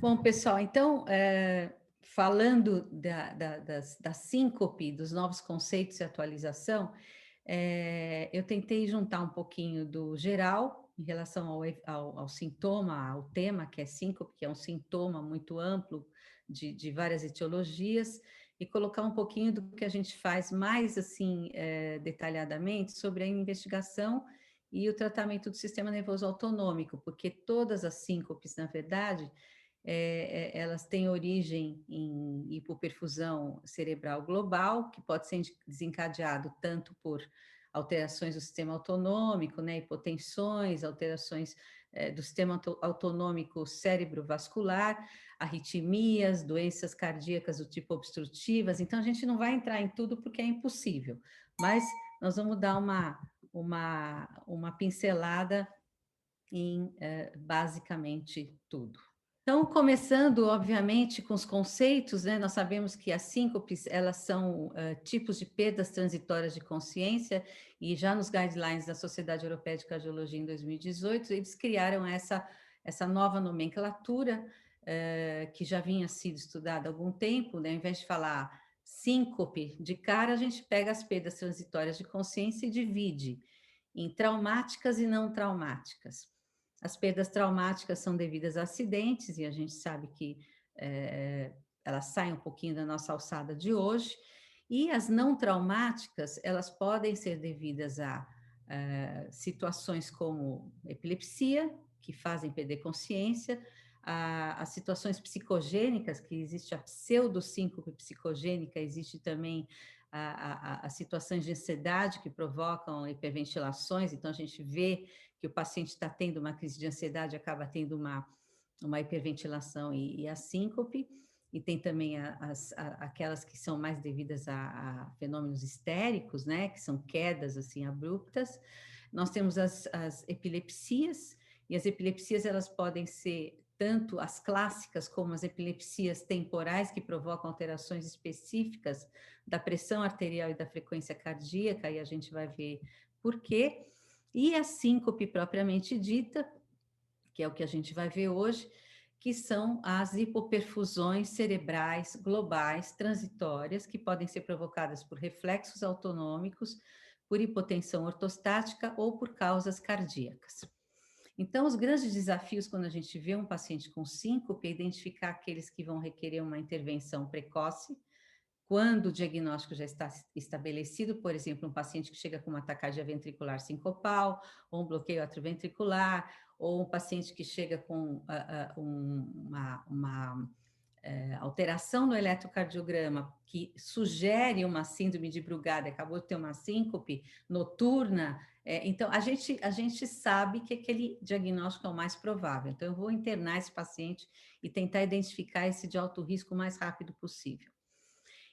Bom, pessoal, então, falando da síncope, dos novos conceitos e atualização, eu tentei juntar um pouquinho do geral em relação ao sintoma, ao tema, que é síncope, que é um sintoma muito amplo de várias etiologias, e colocar um pouquinho do que a gente faz mais assim detalhadamente sobre a investigação e o tratamento do sistema nervoso autonômico, porque todas as síncopes, na verdade, elas têm origem em hipoperfusão cerebral global, que pode ser desencadeado tanto por alterações do sistema autonômico, né, hipotensões, alterações do sistema autonômico cerebrovascular, arritmias, doenças cardíacas do tipo obstrutivas. Então, a gente não vai entrar em tudo porque é impossível, mas nós vamos dar uma pincelada em basicamente tudo. Então, começando, obviamente, com os conceitos, né? Nós sabemos que as síncopes, elas são tipos de perdas transitórias de consciência, e já nos guidelines da Sociedade Europeia de Cardiologia, em 2018, eles criaram essa nova nomenclatura, que já vinha sido estudada há algum tempo, né? Ao invés de falar síncope de cara, a gente pega as perdas transitórias de consciência e divide em traumáticas e não traumáticas. As perdas traumáticas são devidas a acidentes, e a gente sabe que elas saem um pouquinho da nossa alçada de hoje, e as não traumáticas, elas podem ser devidas a situações como epilepsia, que fazem perder consciência, as situações psicogênicas, que existe a pseudosíncope psicogênica, existe também as situações de ansiedade que provocam hiperventilações. Então a gente vê que o paciente está tendo uma crise de ansiedade, acaba tendo uma hiperventilação e a síncope, e tem também aquelas que são mais devidas a fenômenos histéricos, né, que são quedas assim abruptas. Nós temos as epilepsias, e as epilepsias elas podem ser tanto as clássicas como as epilepsias temporais, que provocam alterações específicas da pressão arterial e da frequência cardíaca, e a gente vai ver por quê. E a síncope propriamente dita, que é o que a gente vai ver hoje, que são as hipoperfusões cerebrais globais transitórias, que podem ser provocadas por reflexos autonômicos, por hipotensão ortostática ou por causas cardíacas. Então, os grandes desafios quando a gente vê um paciente com síncope é identificar aqueles que vão requerer uma intervenção precoce, quando o diagnóstico já está estabelecido, por exemplo, um paciente que chega com uma taquicardia ventricular sincopal, ou um bloqueio atrioventricular, ou um paciente que chega com uma alteração no eletrocardiograma que sugere uma síndrome de Brugada, acabou de ter uma síncope noturna. Então, a gente sabe que aquele diagnóstico é o mais provável. Então, eu vou internar esse paciente e tentar identificar esse de alto risco o mais rápido possível.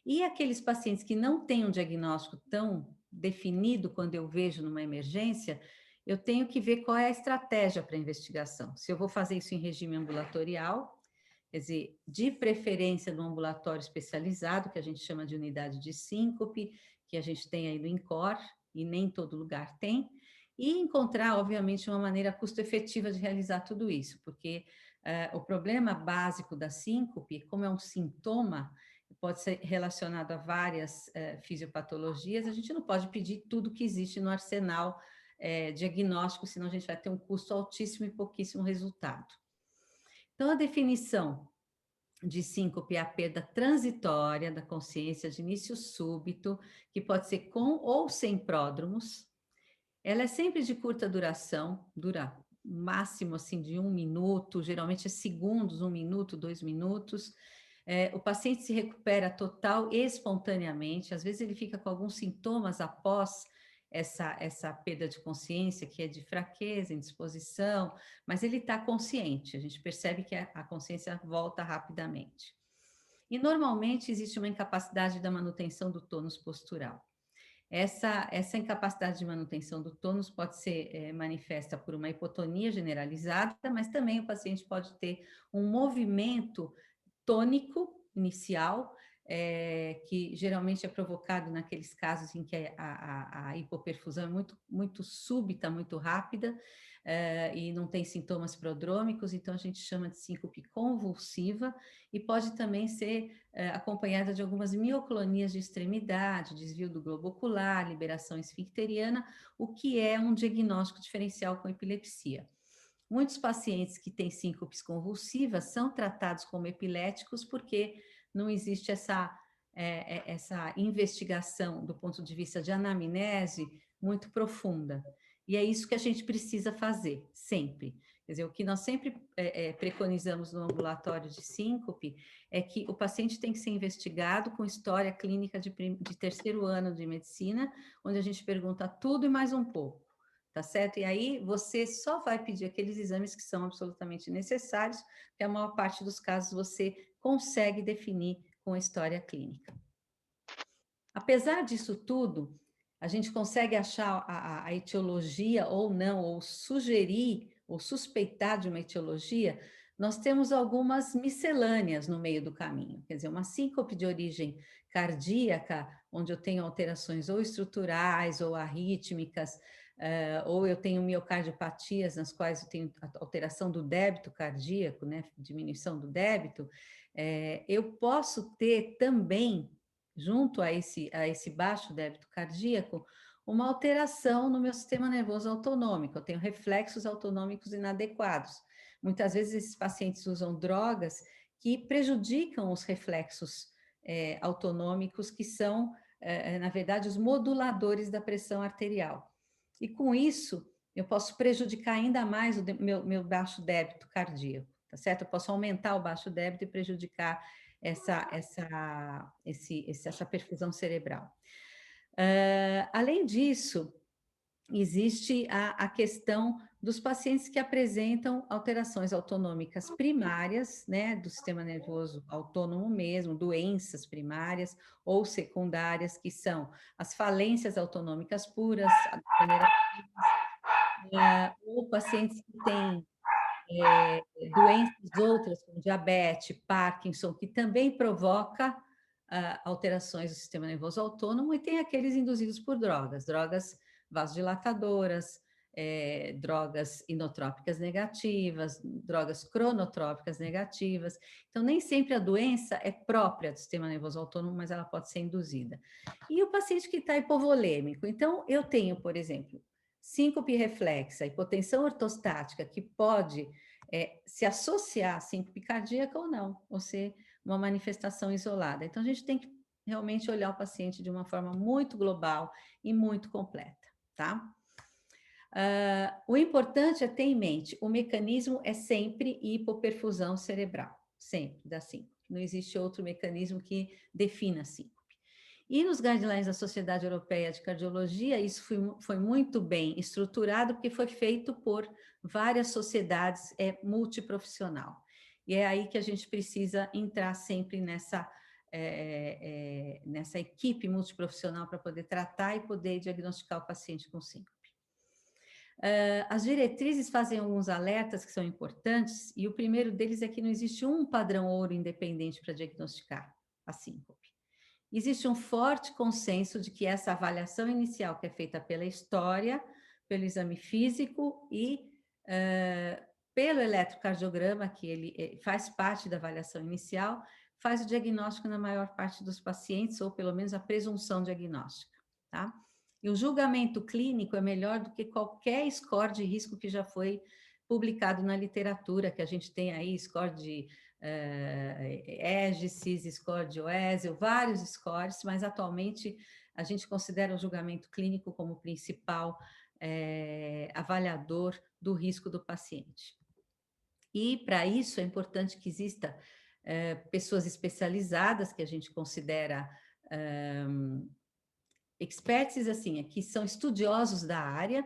E aqueles pacientes que não têm um diagnóstico tão definido, quando eu vejo numa emergência, eu tenho que ver qual é a estratégia para a investigação. Se eu vou fazer isso em regime ambulatorial, quer dizer, de preferência no ambulatório especializado, que a gente chama de unidade de síncope, que a gente tem aí no INCOR, e nem todo lugar tem, e encontrar, obviamente, uma maneira custo-efetiva de realizar tudo isso, porque o problema básico da síncope, como é um sintoma, pode ser relacionado a várias fisiopatologias, a gente não pode pedir tudo que existe no arsenal diagnóstico, senão a gente vai ter um custo altíssimo e pouquíssimo resultado. Então, a definição de síncope é a perda transitória da consciência de início súbito, que pode ser com ou sem pródromos. Ela é sempre de curta duração, dura máximo assim de 1 minuto, geralmente é segundos, 1 minuto, 2 minutos. O paciente se recupera total e espontaneamente, às vezes ele fica com alguns sintomas após essa perda de consciência, que é de fraqueza, indisposição, mas ele está consciente, a gente percebe que a consciência volta rapidamente. E normalmente existe uma incapacidade da manutenção do tônus postural. Essa incapacidade de manutenção do tônus pode ser manifesta por uma hipotonia generalizada, mas também o paciente pode ter um movimento tônico inicial, que geralmente é provocado naqueles casos em que a hipoperfusão é muito súbita, muito rápida, e não tem sintomas prodrômicos, então a gente chama de síncope convulsiva, e pode também ser acompanhada de algumas mioclonias de extremidade, desvio do globo ocular, liberação esfincteriana, o que é um diagnóstico diferencial com epilepsia. Muitos pacientes que têm síncopes convulsivas são tratados como epiléticos porque não existe essa investigação do ponto de vista de anamnese muito profunda. E é isso que a gente precisa fazer, sempre. Quer dizer, o que nós sempre preconizamos no ambulatório de síncope é que o paciente tem que ser investigado com história clínica de terceiro ano de medicina, onde a gente pergunta tudo e mais um pouco. Tá certo? E aí você só vai pedir aqueles exames que são absolutamente necessários, porque a maior parte dos casos você consegue definir com história clínica. Apesar disso tudo, a gente consegue achar a etiologia ou não, ou sugerir, ou suspeitar de uma etiologia, nós temos algumas miscelâneas no meio do caminho. Quer dizer, uma síncope de origem cardíaca, onde eu tenho alterações ou estruturais ou arrítmicas, ou eu tenho miocardiopatias nas quais eu tenho alteração do débito cardíaco, né, diminuição do débito, eu posso ter também, junto a esse baixo débito cardíaco, uma alteração no meu sistema nervoso autonômico. Eu tenho reflexos autonômicos inadequados. Muitas vezes esses pacientes usam drogas que prejudicam os reflexos autonômicos, que são, na verdade, os moduladores da pressão arterial. E com isso, eu posso prejudicar ainda mais o meu baixo débito cardíaco, tá certo? Eu posso aumentar o baixo débito e prejudicar essa perfusão cerebral. Além disso, existe a questão dos pacientes que apresentam alterações autonômicas primárias, né, do sistema nervoso autônomo mesmo, doenças primárias ou secundárias, que são as falências autonômicas puras, ou pacientes que têm doenças outras, como diabetes, Parkinson, que também provoca alterações do sistema nervoso autônomo, e tem aqueles induzidos por drogas vasodilatadoras, drogas inotrópicas negativas, drogas cronotrópicas negativas. Então, nem sempre a doença é própria do sistema nervoso autônomo, mas ela pode ser induzida. E o paciente que está hipovolêmico, então, eu tenho, por exemplo, síncope reflexa, hipotensão ortostática, que pode se associar à síncope cardíaca ou não, ou ser uma manifestação isolada. Então, a gente tem que realmente olhar o paciente de uma forma muito global e muito completa, tá? O importante é ter em mente, o mecanismo é sempre hipoperfusão cerebral, sempre, da síncope. Não existe outro mecanismo que defina a síncope. E nos guidelines da Sociedade Europeia de Cardiologia, isso foi muito bem estruturado, porque foi feito por várias sociedades multiprofissional. E é aí que a gente precisa entrar sempre nessa equipe multiprofissional para poder tratar e poder diagnosticar o paciente com síncope. As diretrizes fazem alguns alertas que são importantes, e o primeiro deles é que não existe um padrão ouro independente para diagnosticar a síncope. Existe um forte consenso de que essa avaliação inicial, que é feita pela história, pelo exame físico e pelo eletrocardiograma, que ele faz parte da avaliação inicial, faz o diagnóstico na maior parte dos pacientes, ou pelo menos a presunção diagnóstica, tá? E o julgamento clínico é melhor do que qualquer score de risco que já foi publicado na literatura, que a gente tem aí, score de EGCIS, score de OESL, vários scores, mas atualmente a gente considera o julgamento clínico como principal avaliador do risco do paciente. E para isso é importante que exista pessoas especializadas, que a gente considera experts, assim, que são estudiosos da área,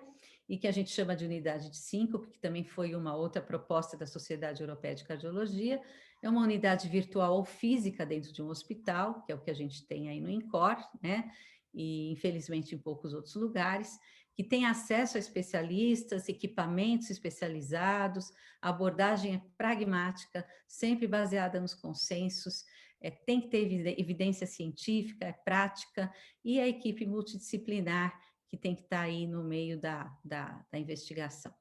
e que a gente chama de unidade de síncope, que também foi uma outra proposta da Sociedade Europeia de Cardiologia. É uma unidade virtual ou física dentro de um hospital, que é o que a gente tem aí no INCOR, né? E infelizmente em poucos outros lugares, que tem acesso a especialistas, equipamentos especializados, a abordagem é pragmática, sempre baseada nos consensos, tem que ter evidência científica, é prática, e a equipe multidisciplinar, que tem que estar aí no meio da investigação.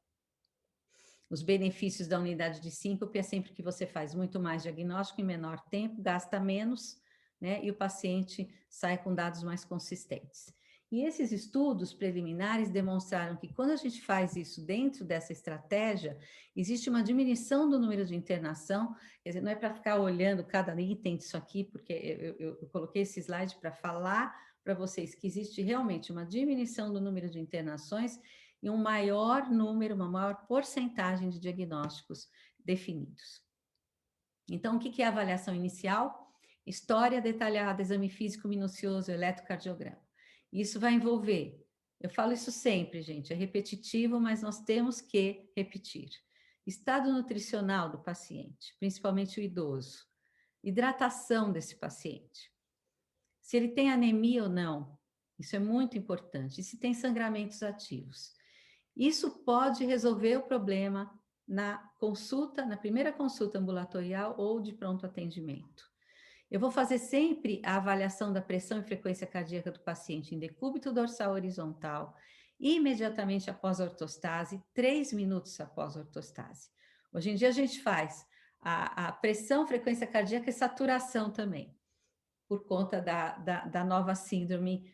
Os benefícios da unidade de síncope é sempre que você faz muito mais diagnóstico em menor tempo, gasta menos, né? E o paciente sai com dados mais consistentes. E esses estudos preliminares demonstraram que quando a gente faz isso dentro dessa estratégia, existe uma diminuição do número de internação, quer dizer, não é para ficar olhando cada item disso aqui, porque eu coloquei esse slide para falar para vocês que existe realmente uma diminuição do número de internações e um maior número, uma maior porcentagem de diagnósticos definidos. Então, o que é a avaliação inicial? História detalhada, exame físico minucioso, eletrocardiograma. Isso vai envolver, eu falo isso sempre, gente, é repetitivo, mas nós temos que repetir. Estado nutricional do paciente, principalmente o idoso. Hidratação desse paciente. Se ele tem anemia ou não, isso é muito importante. E se tem sangramentos ativos. Isso pode resolver o problema na consulta, na primeira consulta ambulatorial ou de pronto atendimento. Eu vou fazer sempre a avaliação da pressão e frequência cardíaca do paciente em decúbito dorsal horizontal, imediatamente após a ortostase, 3 minutos após a ortostase. Hoje em dia a gente faz a pressão, frequência cardíaca e saturação também, por conta da nova síndrome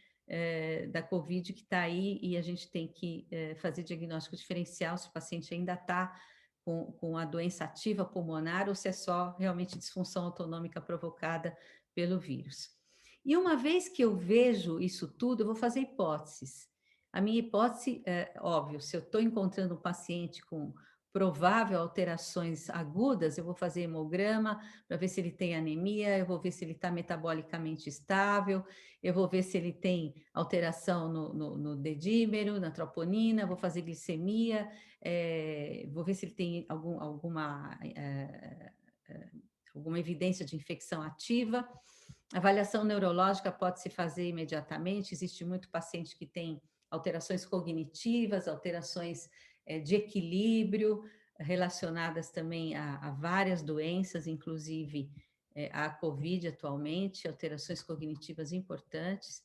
da Covid que está aí, e a gente tem que fazer diagnóstico diferencial se o paciente ainda está com a doença ativa pulmonar ou se é só realmente disfunção autonômica provocada pelo vírus. E uma vez que eu vejo isso tudo, eu vou fazer hipóteses. A minha hipótese é, óbvio, se eu estou encontrando um paciente com provável alterações agudas, eu vou fazer hemograma para ver se ele tem anemia, eu vou ver se ele está metabolicamente estável, eu vou ver se ele tem alteração no dedímero, na troponina, vou fazer glicemia, vou ver se ele tem alguma evidência de infecção ativa. Avaliação neurológica pode se fazer imediatamente, existe muito paciente que tem alterações cognitivas, alterações de equilíbrio, relacionadas também a várias doenças, inclusive a COVID atualmente, alterações cognitivas importantes.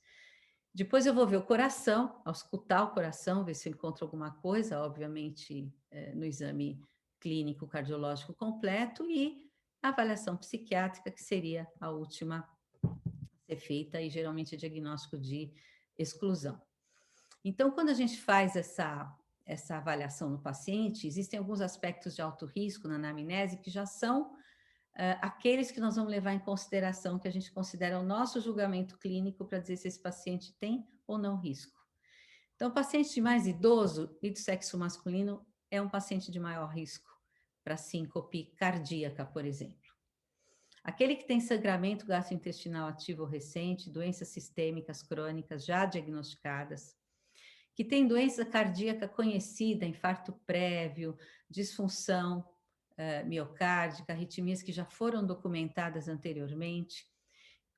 Depois eu vou ver o coração, auscultar o coração, ver se eu encontro alguma coisa, obviamente, no exame clínico cardiológico completo, e a avaliação psiquiátrica, que seria a última a ser feita, e geralmente é diagnóstico de exclusão. Então, quando a gente faz essa avaliação no paciente, existem alguns aspectos de alto risco na anamnese que já são aqueles que nós vamos levar em consideração, que a gente considera o nosso julgamento clínico para dizer se esse paciente tem ou não risco. Então, o paciente mais idoso e do sexo masculino é um paciente de maior risco para síncope cardíaca, por exemplo. Aquele que tem sangramento gastrointestinal ativo ou recente, doenças sistêmicas crônicas já diagnosticadas, que tem doença cardíaca conhecida, infarto prévio, disfunção miocárdica, arritmias que já foram documentadas anteriormente,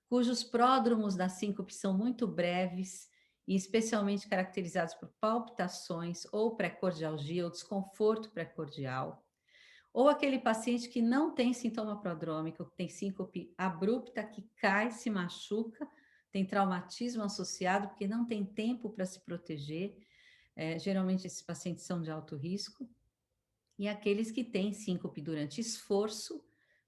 cujos pródromos da síncope são muito breves e especialmente caracterizados por palpitações ou pré-cordialgia ou desconforto pré-cordial, ou aquele paciente que não tem sintoma prodrômico, que tem síncope abrupta, que cai, se machuca, tem traumatismo associado, porque não tem tempo para se proteger. Geralmente esses pacientes são de alto risco. E aqueles que têm síncope durante esforço,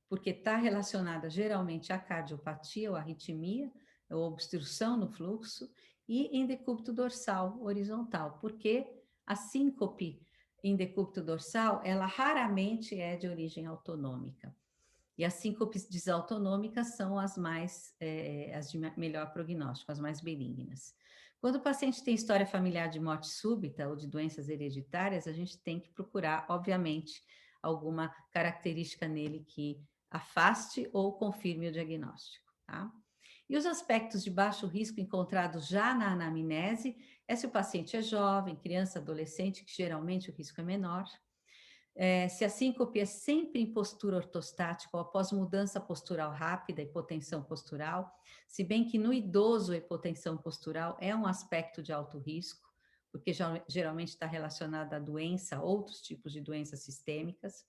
porque está relacionada geralmente à cardiopatia ou arritmia, ou obstrução no fluxo, e em decúbito dorsal horizontal, porque a síncope em decúbito dorsal, ela raramente é de origem autonômica. E as síncopes desautonômicas são as de melhor prognóstico, as mais benignas. Quando o paciente tem história familiar de morte súbita ou de doenças hereditárias, a gente tem que procurar, obviamente, alguma característica nele que afaste ou confirme o diagnóstico, tá? E os aspectos de baixo risco encontrados já na anamnese é se o paciente é jovem, criança, adolescente, que geralmente o risco é menor. Se a síncope é sempre em postura ortostática ou após mudança postural rápida, hipotensão postural, se bem que no idoso a hipotensão postural é um aspecto de alto risco, porque geralmente está relacionada à doença, outros tipos de doenças sistêmicas.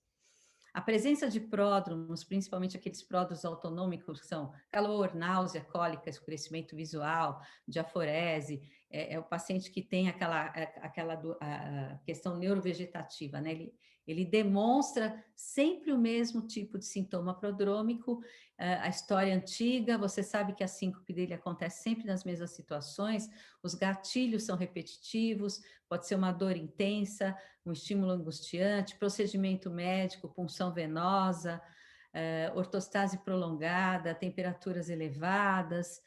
A presença de pródromos, principalmente aqueles pródromos autonômicos, que são calor, náusea, cólica, escurecimento visual, diaforese, é o paciente que tem aquela questão neurovegetativa, né? Ele demonstra sempre o mesmo tipo de sintoma prodrômico, a história antiga, você sabe que a síncope dele acontece sempre nas mesmas situações, os gatilhos são repetitivos, pode ser uma dor intensa, um estímulo angustiante, procedimento médico, punção venosa, ortostase prolongada, temperaturas elevadas,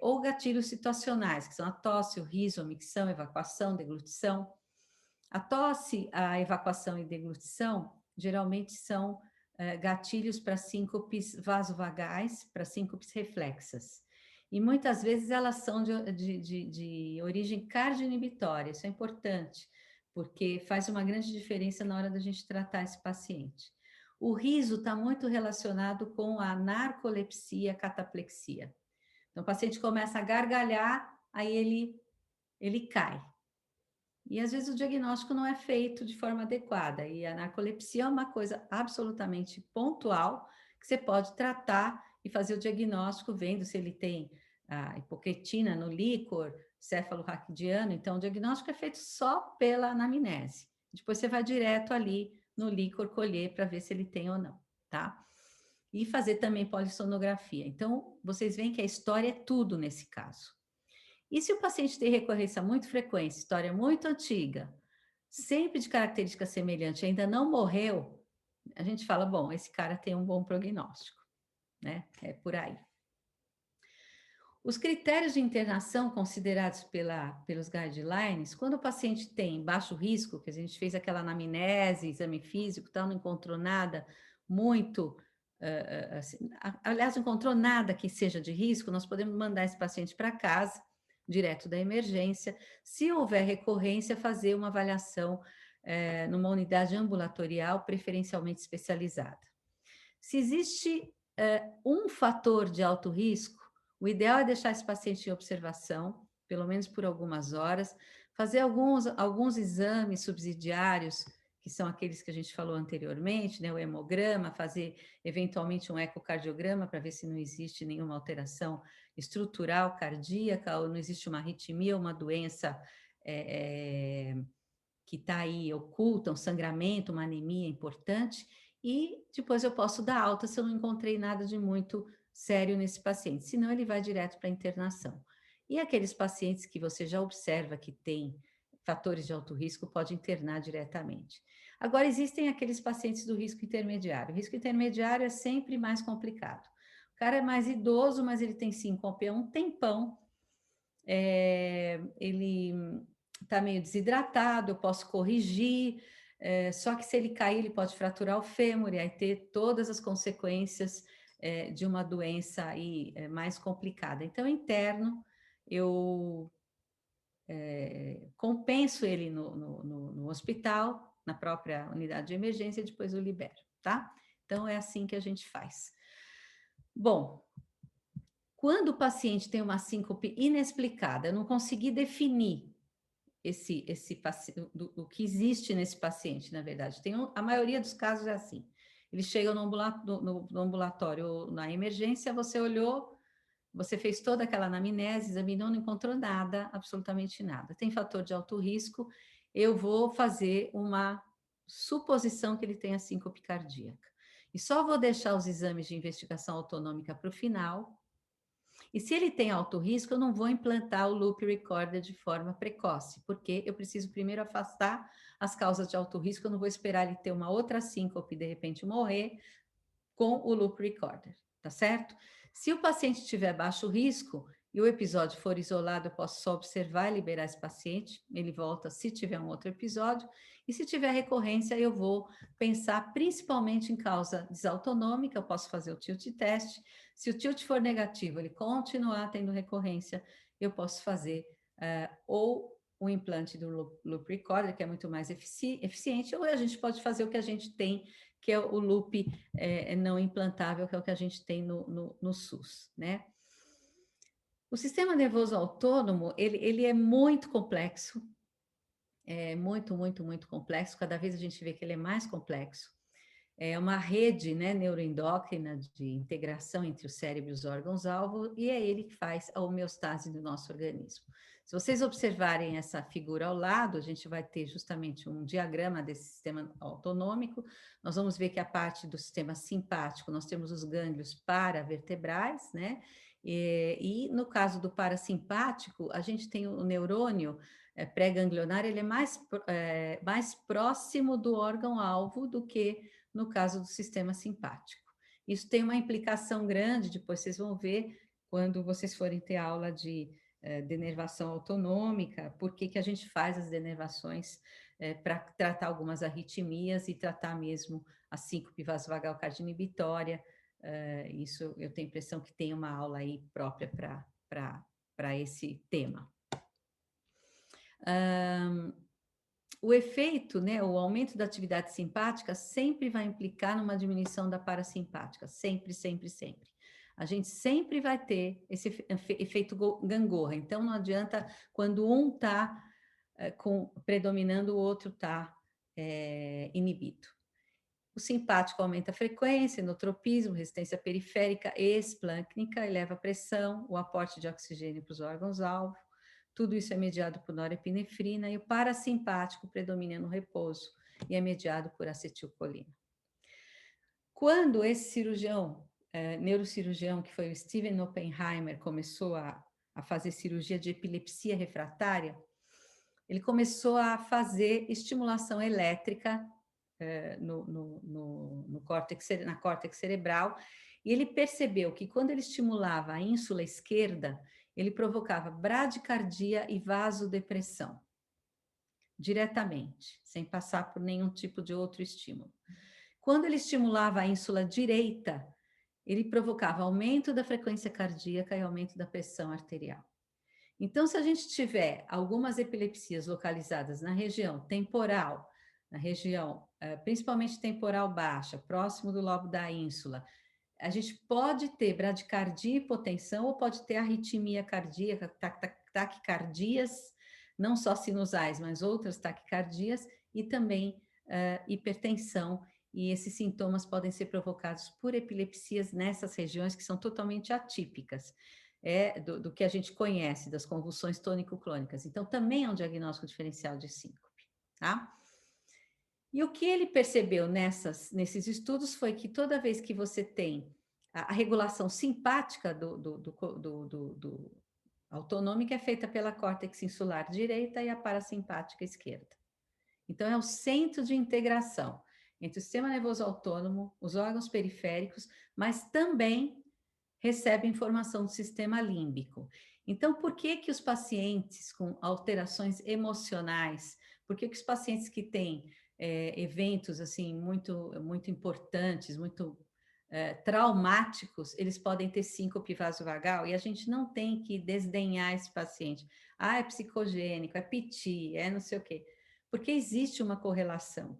ou gatilhos situacionais, que são a tosse, o riso, a micção, evacuação, deglutição. A tosse, a evacuação e deglutição geralmente são gatilhos para síncopes vasovagais, para síncopes reflexas. E muitas vezes elas são de origem cardioinibitória, isso é importante, porque faz uma grande diferença na hora da gente tratar esse paciente. O riso está muito relacionado com a narcolepsia, cataplexia. Então, o paciente começa a gargalhar, aí ele cai. E às vezes o diagnóstico não é feito de forma adequada. E a narcolepsia é uma coisa absolutamente pontual que você pode tratar e fazer o diagnóstico vendo se ele tem a hipocretina no líquor, céfalo raquidiano. Então, o diagnóstico é feito só pela anamnese. Depois você vai direto ali no líquor colher para ver se ele tem ou não, tá? E fazer também polissonografia. Então, vocês veem que a história é tudo nesse caso. E se o paciente tem recorrência muito frequente, história muito antiga, sempre de característica semelhante, ainda não morreu, a gente fala, bom, esse cara tem um bom prognóstico, né? É por aí. Os critérios de internação considerados pelos guidelines, quando o paciente tem baixo risco, que a gente fez aquela anamnese, exame físico, tal, não encontrou nada muito, assim, aliás, não encontrou nada que seja de risco, nós podemos mandar esse paciente para casa, direto da emergência. Se houver recorrência, fazer uma avaliação numa unidade ambulatorial, preferencialmente especializada. Se existe um fator de alto risco, o ideal é deixar esse paciente em observação, pelo menos por algumas horas, fazer alguns exames subsidiários, que são aqueles que a gente falou anteriormente, né? O hemograma, fazer eventualmente um ecocardiograma para ver se não existe nenhuma alteração estrutural cardíaca, ou não existe uma arritmia, uma doença que está aí oculta, um sangramento, uma anemia importante, e depois eu posso dar alta se eu não encontrei nada de muito sério nesse paciente, senão ele vai direto para a internação. E aqueles pacientes que você já observa que tem fatores de alto risco, pode internar diretamente. Agora, existem aqueles pacientes do risco intermediário. O risco intermediário é sempre mais complicado. O cara é mais idoso, mas ele tem síncope há um tempão, ele está meio desidratado, eu posso corrigir, só que se ele cair, ele pode fraturar o fêmur e aí ter todas as consequências de uma doença aí, mais complicada. Então, interno, eu compenso ele no hospital, na própria unidade de emergência, e depois eu libero, tá? Então, é assim que a gente faz. Bom, quando o paciente tem uma síncope inexplicada, eu não consegui definir o que existe nesse paciente, na verdade. A maioria dos casos é assim. Eles chegam no ambulatório, na emergência, você olhou, você fez toda aquela anamnese, examinou, não encontrou nada, absolutamente nada. Tem fator de alto risco, eu vou fazer uma suposição que ele tenha síncope cardíaca. E só vou deixar os exames de investigação autonômica para o final. E se ele tem alto risco, eu não vou implantar o loop recorder de forma precoce, porque eu preciso primeiro afastar as causas de alto risco, eu não vou esperar ele ter uma outra síncope e de repente morrer com o loop recorder, tá certo? Se o paciente tiver baixo risco e o episódio for isolado, eu posso só observar e liberar esse paciente, ele volta se tiver um outro episódio, e se tiver recorrência, eu vou pensar principalmente em causa desautonômica, eu posso fazer o tilt test. Se o tilt for negativo, ele continuar tendo recorrência, eu posso fazer ou o implante do loop recorder, que é muito mais eficiente, ou a gente pode fazer o que a gente tem, que é o loop não implantável, que é o que a gente tem no SUS, né? O sistema nervoso autônomo, ele é muito complexo, muito complexo, cada vez a gente vê que ele é mais complexo. É uma rede, né, neuroendócrina de integração entre o cérebro e os órgãos-alvo, e é ele que faz a homeostase do nosso organismo. Se vocês observarem essa figura ao lado, a gente vai ter justamente um diagrama desse sistema autonômico. Nós vamos ver que a parte do sistema simpático, nós temos os gânglios paravertebrais, né? E no caso do parasimpático, a gente tem o neurônio pré-ganglionar, ele é mais próximo do órgão-alvo do que no caso do sistema simpático. Isso tem uma implicação grande, depois vocês vão ver quando vocês forem ter aula de denervação autonômica, por que a gente faz as denervações para tratar algumas arritmias e tratar mesmo a síncope vasovagal cardioinibitória. Isso eu tenho a impressão que tem uma aula aí própria para esse tema. O efeito, né, o aumento da atividade simpática sempre vai implicar numa diminuição da parasimpática, sempre, sempre, sempre. A gente sempre vai ter esse efeito gangorra, então não adianta quando um está predominando, o outro está inibido. O simpático aumenta a frequência, enotropismo, resistência periférica, esplâncnica, eleva a pressão, o aporte de oxigênio para os órgãos-alvo. Tudo isso é mediado por norepinefrina e o parasimpático predomina no repouso e é mediado por acetilcolina. Quando esse cirurgião, neurocirurgião, que foi o Steven Oppenheimer, começou a fazer cirurgia de epilepsia refratária, ele começou a fazer estimulação elétrica na córtex cerebral, e ele percebeu que quando ele estimulava a ínsula esquerda, ele provocava bradicardia e vasodepressão, diretamente, sem passar por nenhum tipo de outro estímulo. Quando ele estimulava a ínsula direita, ele provocava aumento da frequência cardíaca e aumento da pressão arterial. Então, se a gente tiver algumas epilepsias localizadas na região temporal, na região principalmente temporal baixa, próximo do lobo da ínsula, a gente pode ter bradicardia e hipotensão, ou pode ter arritmia cardíaca, taquicardias, não só sinusais, mas outras taquicardias, e também hipertensão, e esses sintomas podem ser provocados por epilepsias nessas regiões que são totalmente atípicas. Do que a gente conhece, das convulsões tônico-clônicas. Então, também é um diagnóstico diferencial de síncope, tá? E o que ele percebeu nesses estudos foi que toda vez que você tem a regulação simpática do autonômica é feita pela córtex insular direita e a parasimpática esquerda. Então, é o centro de integração entre o sistema nervoso autônomo, os órgãos periféricos, mas também recebe informação do sistema límbico. Então, por que os pacientes com alterações emocionais, por que os pacientes que têm eventos assim muito importantes, muito traumáticos, eles podem ter síncope vasovagal, e a gente não tem que desdenhar esse paciente. É psicogênico, é piti, é não sei o quê. Porque existe uma correlação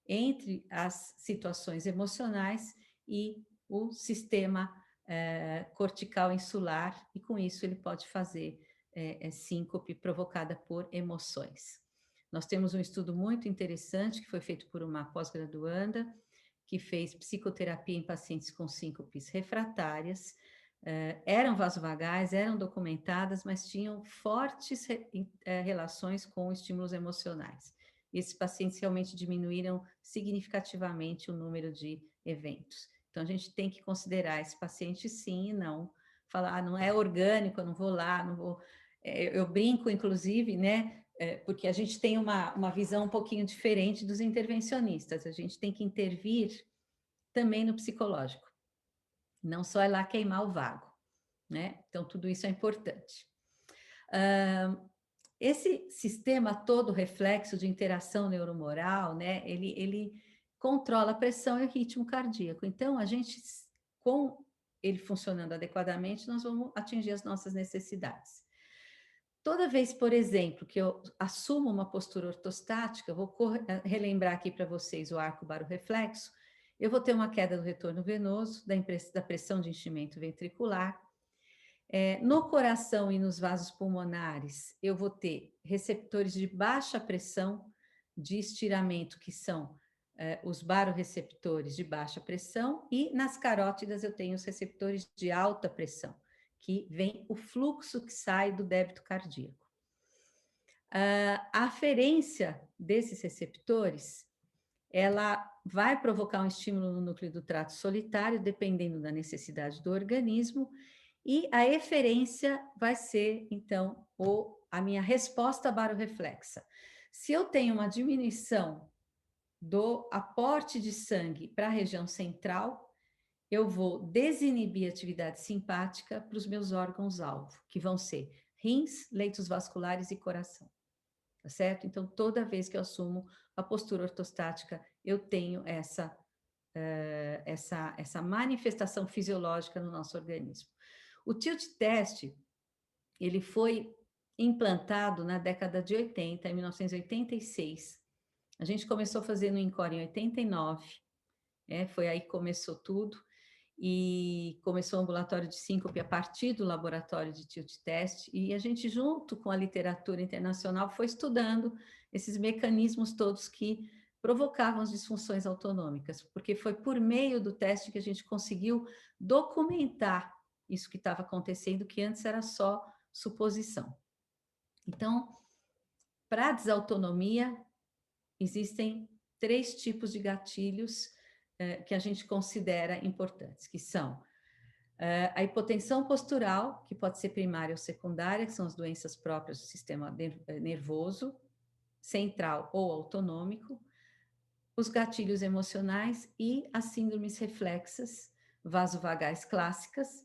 entre as situações emocionais e o sistema cortical insular, e com isso ele pode fazer síncope provocada por emoções. Nós temos um estudo muito interessante que foi feito por uma pós-graduanda que fez psicoterapia em pacientes com síncopes refratárias, eram vasovagais, eram documentadas, mas tinham fortes relações com estímulos emocionais. Esses pacientes realmente diminuíram significativamente o número de eventos. Então, a gente tem que considerar esse paciente sim e não falar, não é orgânico, eu não vou lá, não vou... Eu brinco, inclusive, né, porque a gente tem uma visão um pouquinho diferente dos intervencionistas, a gente tem que intervir também no psicológico, não só é lá queimar o vago, né? Então, tudo isso é importante. Esse sistema todo reflexo de interação neuromoral, né, ele controla a pressão e o ritmo cardíaco. Então, a gente, com ele funcionando adequadamente, nós vamos atingir as nossas necessidades. Toda vez, por exemplo, que eu assumo uma postura ortostática, eu vou relembrar aqui para vocês o arco barorreflexo, eu vou ter uma queda do retorno venoso, da pressão de enchimento ventricular. No coração e nos vasos pulmonares, eu vou ter receptores de baixa pressão, de estiramento, que são os barorreceptores de baixa pressão, e nas carótidas eu tenho os receptores de alta pressão, que vem o fluxo que sai do débito cardíaco. A aferência desses receptores, ela vai provocar um estímulo no núcleo do trato solitário, dependendo da necessidade do organismo, e a eferência vai ser, então, a minha resposta barorreflexa. Se eu tenho uma diminuição do aporte de sangue para a região central, eu vou desinibir a atividade simpática para os meus órgãos-alvo, que vão ser rins, leitos vasculares e coração. Tá certo? Então, toda vez que eu assumo a postura ortostática, eu tenho essa manifestação fisiológica no nosso organismo. O tilt test, ele foi implantado na década de 80, em 1986. A gente começou a fazer no INCOR em 89, foi aí que começou tudo, e começou o ambulatório de síncope a partir do laboratório de tilt test, e a gente, junto com a literatura internacional, foi estudando esses mecanismos todos que provocavam as disfunções autonômicas, porque foi por meio do teste que a gente conseguiu documentar isso que estava acontecendo, que antes era só suposição. Então, para a desautonomia, existem 3 tipos de gatilhos que a gente considera importantes, que são a hipotensão postural, que pode ser primária ou secundária, que são as doenças próprias do sistema nervoso, central ou autonômico, os gatilhos emocionais e as síndromes reflexas vasovagais clássicas,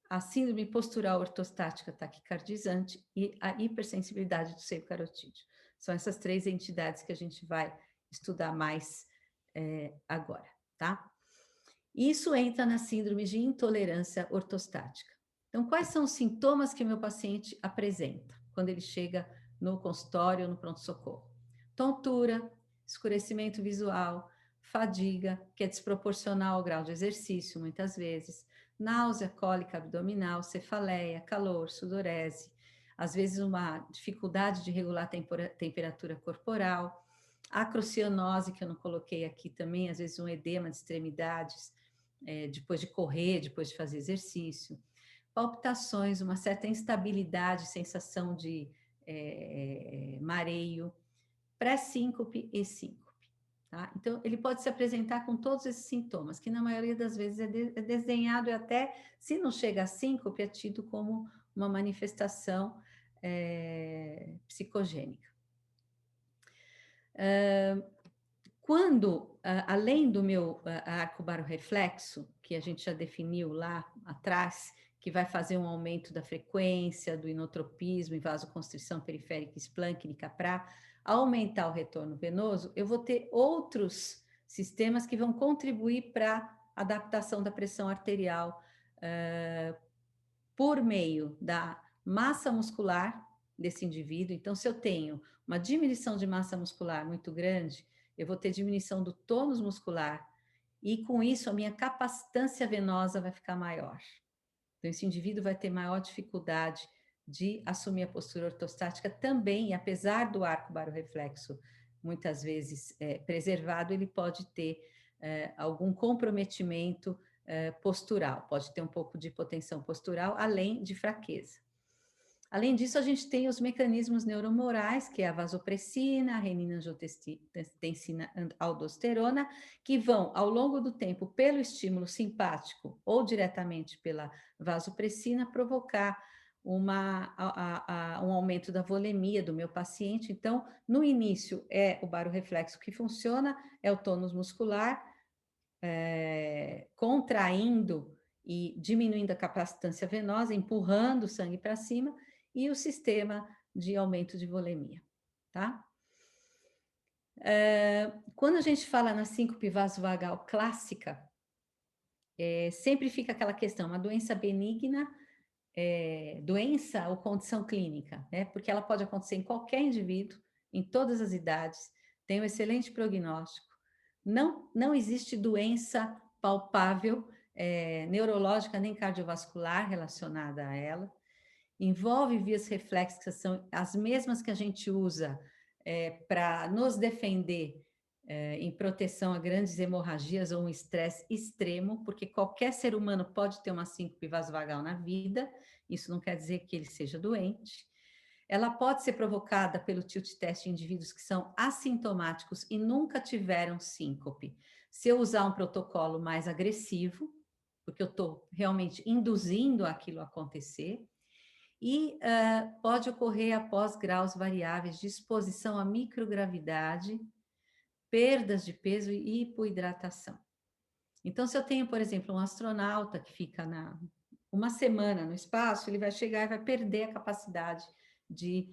a síndrome postural ortostática taquicardizante e a hipersensibilidade do seio carotídeo. São essas 3 entidades que a gente vai estudar mais agora, tá? Isso entra na síndrome de intolerância ortostática. Então, quais são os sintomas que o meu paciente apresenta quando ele chega no consultório ou no pronto-socorro? Tontura, escurecimento visual, fadiga, que é desproporcional ao grau de exercício, muitas vezes, náusea, cólica abdominal, cefaleia, calor, sudorese, às vezes uma dificuldade de regular a temperatura corporal, acrocianose, que eu não coloquei aqui também, às vezes um edema de extremidades, depois de correr, depois de fazer exercício, palpitações, uma certa instabilidade, sensação de mareio, pré-síncope e síncope. Tá? Então, ele pode se apresentar com todos esses sintomas, que na maioria das vezes é desenhado e até, se não chega a síncope, é tido como uma manifestação psicogênica. Quando, além do meu arco barorreflexo, que a gente já definiu lá atrás, que vai fazer um aumento da frequência, do inotropismo e vasoconstrição periférica esplâncnica para aumentar o retorno venoso, eu vou ter outros sistemas que vão contribuir para a adaptação da pressão arterial por meio da massa muscular desse indivíduo. Então, se eu tenho uma diminuição de massa muscular muito grande, eu vou ter diminuição do tônus muscular e, com isso, a minha capacitância venosa vai ficar maior. Então, esse indivíduo vai ter maior dificuldade de assumir a postura ortostática também, e apesar do arco barorreflexo muitas vezes preservado, ele pode ter algum comprometimento postural, pode ter um pouco de hipotensão postural, além de fraqueza. Além disso, a gente tem os mecanismos neuromorais, que é a vasopressina, a renina-angiotensina aldosterona, que vão, ao longo do tempo, pelo estímulo simpático ou diretamente pela vasopressina, provocar um aumento da volemia do meu paciente. Então, no início, é o barorreflexo que funciona, é o tônus muscular, contraindo e diminuindo a capacitância venosa, empurrando o sangue para cima, e o sistema de aumento de volemia, tá? Quando a gente fala na síncope vasovagal clássica, sempre fica aquela questão, uma doença benigna, doença ou condição clínica, né? Porque ela pode acontecer em qualquer indivíduo, em todas as idades, tem um excelente prognóstico, não existe doença palpável, neurológica nem cardiovascular relacionada a ela, envolve vias reflexas que são as mesmas que a gente usa para nos defender em proteção a grandes hemorragias ou um estresse extremo, porque qualquer ser humano pode ter uma síncope vasovagal na vida, isso não quer dizer que ele seja doente. Ela pode ser provocada pelo tilt test em indivíduos que são assintomáticos e nunca tiveram síncope. Se eu usar um protocolo mais agressivo, porque eu estou realmente induzindo aquilo a acontecer, e pode ocorrer após graus variáveis de exposição à microgravidade, perdas de peso e hipoidratação. Então, se eu tenho, por exemplo, um astronauta que fica uma semana no espaço, ele vai chegar e vai perder a capacidade de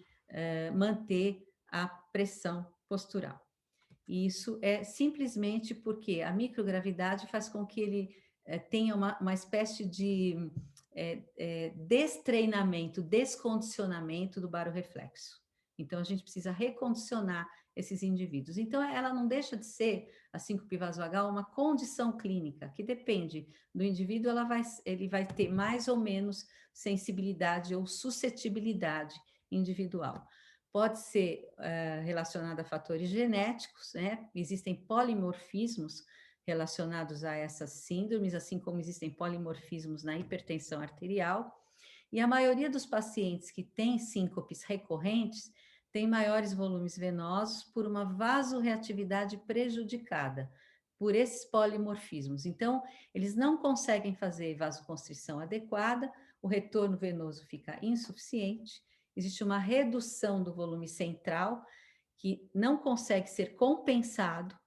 manter a pressão postural. E isso é simplesmente porque a microgravidade faz com que ele tenha uma espécie de destreinamento, descondicionamento do barorreflexo. Então, a gente precisa recondicionar esses indivíduos. Então, ela não deixa de ser, a síncope vasovagal, uma condição clínica, que depende do indivíduo, ele vai ter mais ou menos sensibilidade ou suscetibilidade individual. Pode ser relacionada a fatores genéticos, né? Existem polimorfismos relacionados a essas síndromes, assim como existem polimorfismos na hipertensão arterial. E a maioria dos pacientes que têm síncopes recorrentes tem maiores volumes venosos por uma vasorreatividade prejudicada por esses polimorfismos. Então, eles não conseguem fazer vasoconstrição adequada, o retorno venoso fica insuficiente, existe uma redução do volume central que não consegue ser compensado,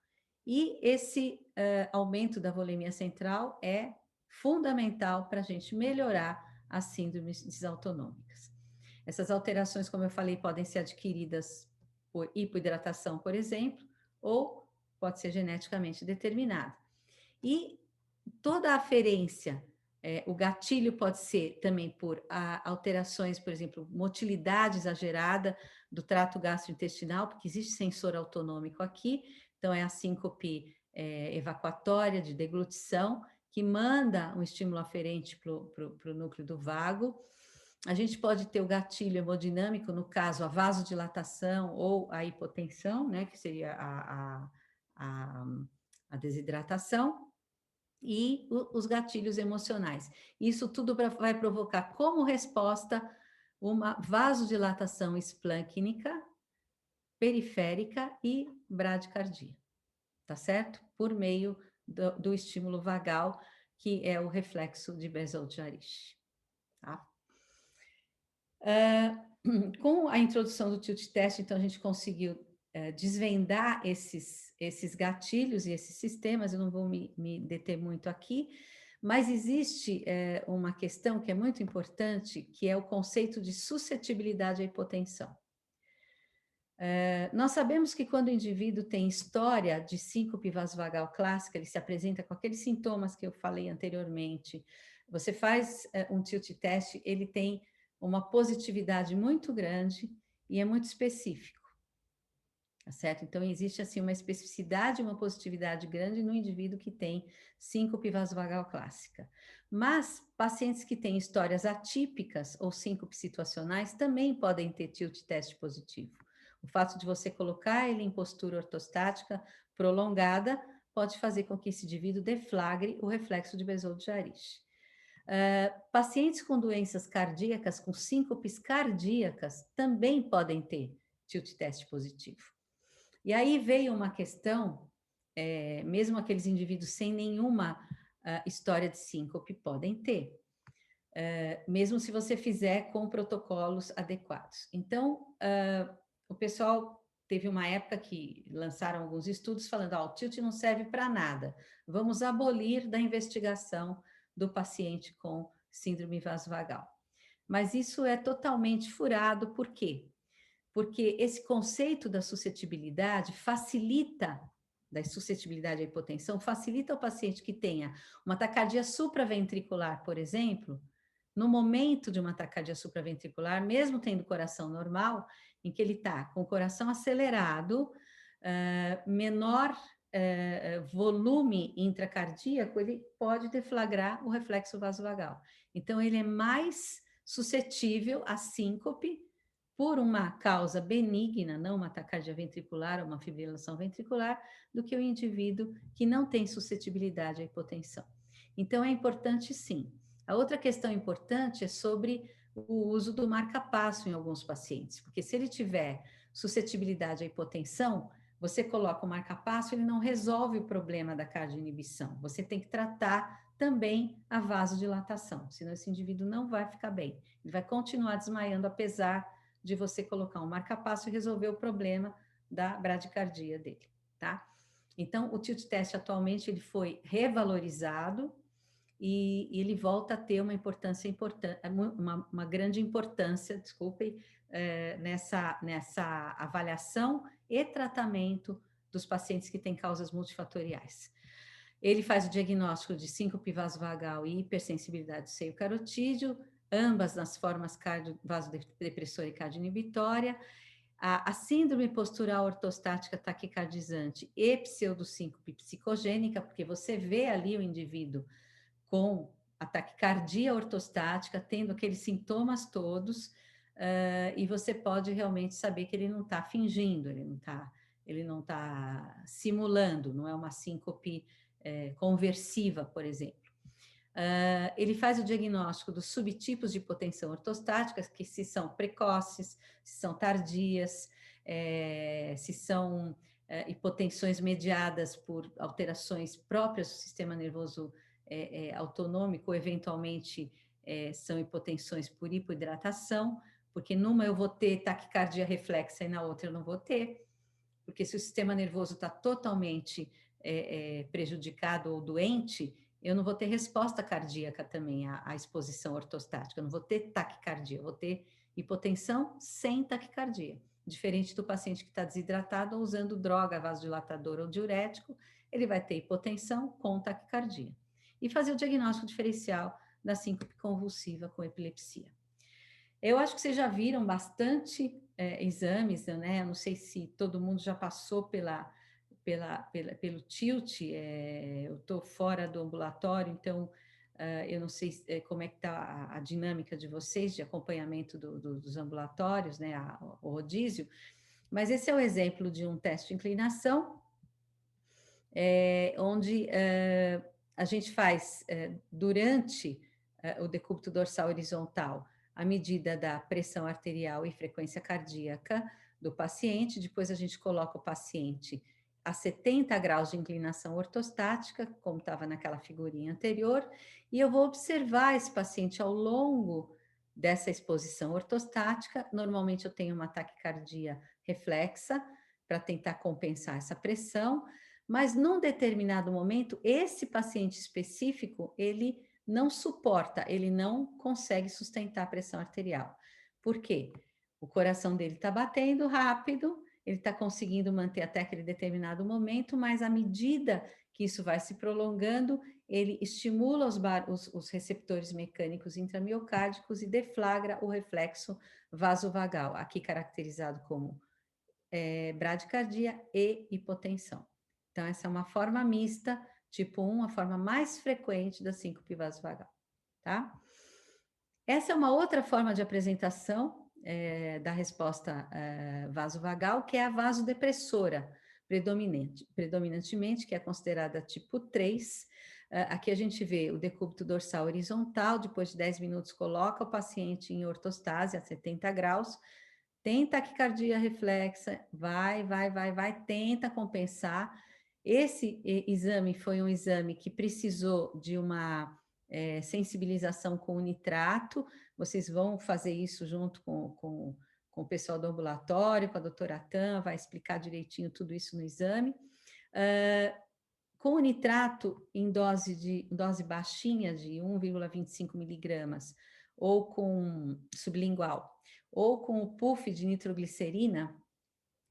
e esse aumento da volemia central é fundamental para a gente melhorar as síndromes desautonômicas. Essas alterações, como eu falei, podem ser adquiridas por hipoidratação, por exemplo, ou pode ser geneticamente determinada. E toda a aferência, o gatilho pode ser também por alterações, por exemplo, motilidade exagerada do trato gastrointestinal, porque existe sensor autonômico aqui, então é a síncope evacuatória de deglutição, que manda um estímulo aferente para o núcleo do vago. A gente pode ter o gatilho hemodinâmico, no caso, a vasodilatação ou a hipotensão, né, que seria a desidratação, e os gatilhos emocionais. Isso tudo vai provocar como resposta uma vasodilatação esplâncnica, periférica e bradicardia, tá certo? Por meio do estímulo vagal, que é o reflexo de Bézold-Jarisch, tá? Com a introdução do tilt test, então a gente conseguiu desvendar esses gatilhos e esses sistemas, eu não vou me deter muito aqui, mas existe uma questão que é muito importante, que é o conceito de suscetibilidade à hipotensão. Nós sabemos que quando o indivíduo tem história de síncope vasovagal clássica, ele se apresenta com aqueles sintomas que eu falei anteriormente, você faz um tilt test, ele tem uma positividade muito grande e é muito específico, tá certo? Então, existe assim uma especificidade, uma positividade grande no indivíduo que tem síncope vasovagal clássica. Mas pacientes que têm histórias atípicas ou síncopes situacionais também podem ter tilt test positivo. O fato de você colocar ele em postura ortostática prolongada pode fazer com que esse indivíduo deflagre o reflexo de Bézold-Jarisch. Pacientes com doenças cardíacas, com síncopes cardíacas, também podem ter tilt test positivo. E aí veio uma questão, mesmo aqueles indivíduos sem nenhuma história de síncope podem ter, mesmo se você fizer com protocolos adequados. Então, o pessoal teve uma época que lançaram alguns estudos falando, o tilt não serve para nada, vamos abolir da investigação do paciente com síndrome vasovagal. Mas isso é totalmente furado, por quê? Porque esse conceito da suscetibilidade facilita, da suscetibilidade à hipotensão, facilita o paciente que tenha uma taquicardia supraventricular, por exemplo, no momento de uma taquicardia supraventricular, mesmo tendo coração normal, em que ele está com o coração acelerado, menor volume intracardíaco, ele pode deflagrar o reflexo vasovagal. Então, ele é mais suscetível a síncope por uma causa benigna, não uma taquicardia ventricular ou uma fibrilação ventricular, do que o indivíduo que não tem suscetibilidade à hipotensão. Então, é importante sim. A outra questão importante é sobre o uso do marca-passo em alguns pacientes, porque se ele tiver suscetibilidade à hipotensão, você coloca o marca-passo, ele não resolve o problema da cardioinibição. Você tem que tratar também a vasodilatação, senão esse indivíduo não vai ficar bem. Ele vai continuar desmaiando, apesar de você colocar um marca-passo e resolver o problema da bradicardia dele, tá? Então, o tilt test atualmente ele foi revalorizado e ele volta a ter uma importância importante, uma grande importância, desculpem, nessa avaliação e tratamento dos pacientes que têm causas multifatoriais. Ele faz o diagnóstico de síncope vasovagal e hipersensibilidade do seio carotídeo, ambas nas formas vasodepressora e cardioinibitória. A síndrome postural ortostática taquicardizante e pseudosíncope psicogênica, porque você vê ali o indivíduo com a taquicardia ortostática, tendo aqueles sintomas todos, e você pode realmente saber que ele não está fingindo, ele não tá simulando, não é uma síncope conversiva, por exemplo. Ele faz o diagnóstico dos subtipos de hipotensão ortostática, que se são precoces, se são tardias, se são hipotensões mediadas por alterações próprias do sistema nervoso autonômico, eventualmente são hipotensões por hipoidratação, porque numa eu vou ter taquicardia reflexa e na outra eu não vou ter, porque se o sistema nervoso está totalmente prejudicado ou doente, eu não vou ter resposta cardíaca também à exposição ortostática, eu não vou ter taquicardia, eu vou ter hipotensão sem taquicardia. Diferente do paciente que está desidratado ou usando droga vasodilatadora ou diurético, ele vai ter hipotensão com taquicardia. E fazer o diagnóstico diferencial da síncope convulsiva com epilepsia. Eu acho que vocês já viram bastante exames, né? Eu não sei se todo mundo já passou pelo tilt, eu estou fora do ambulatório, então eu não sei como é que está a dinâmica de vocês de acompanhamento dos ambulatórios, né? O rodízio, mas esse é o exemplo de um teste de inclinação, onde a gente faz durante o decúbito dorsal horizontal a medida da pressão arterial e frequência cardíaca do paciente, depois a gente coloca o paciente a 70 graus de inclinação ortostática, como estava naquela figurinha anterior, e eu vou observar esse paciente ao longo dessa exposição ortostática. Normalmente eu tenho uma taquicardia reflexa para tentar compensar essa pressão, mas num determinado momento, esse paciente específico, ele não suporta, ele não consegue sustentar a pressão arterial. Por quê? O coração dele está batendo rápido, ele está conseguindo manter até aquele determinado momento, mas à medida que isso vai se prolongando, ele estimula os receptores mecânicos intramiocárdicos e deflagra o reflexo vasovagal, aqui caracterizado como bradicardia e hipotensão. Então, essa é uma forma mista, tipo 1, a forma mais frequente da síncope vasovagal, tá? Essa é uma outra forma de apresentação da resposta vasovagal, que é a vasodepressora predominantemente, que é considerada tipo 3. Aqui a gente vê o decúbito dorsal horizontal, depois de 10 minutos coloca o paciente em ortostase a 70 graus, tem taquicardia reflexa, vai, tenta compensar. Esse exame foi um exame que precisou de uma sensibilização com o nitrato. Vocês vão fazer isso junto com o pessoal do ambulatório, com a doutora Tan, vai explicar direitinho tudo isso no exame. Com o nitrato em dose baixinha de 1,25 miligramas, ou com sublingual, ou com o puff de nitroglicerina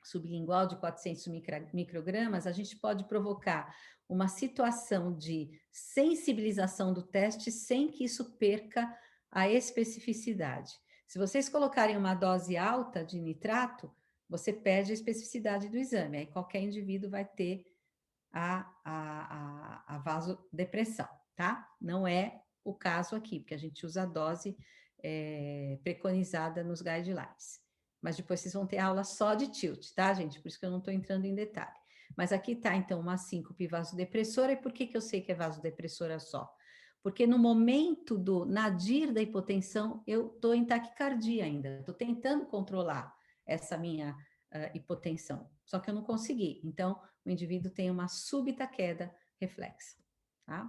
sublingual de 400 microgramas, a gente pode provocar uma situação de sensibilização do teste sem que isso perca a especificidade. Se vocês colocarem uma dose alta de nitrato, você perde a especificidade do exame, aí qualquer indivíduo vai ter a vasodepressão, tá? Não é o caso aqui, porque a gente usa a dose preconizada nos guidelines. Mas depois vocês vão ter aula só de tilt, tá, gente? Por isso que eu não estou entrando em detalhe. Mas aqui tá, então, uma síncope vasodepressora. E por que eu sei que é vasodepressora só? porque no momento do nadir da hipotensão, eu estou em taquicardia ainda, estou tentando controlar essa minha hipotensão, só que eu não consegui. Então, o indivíduo tem uma súbita queda reflexa, tá?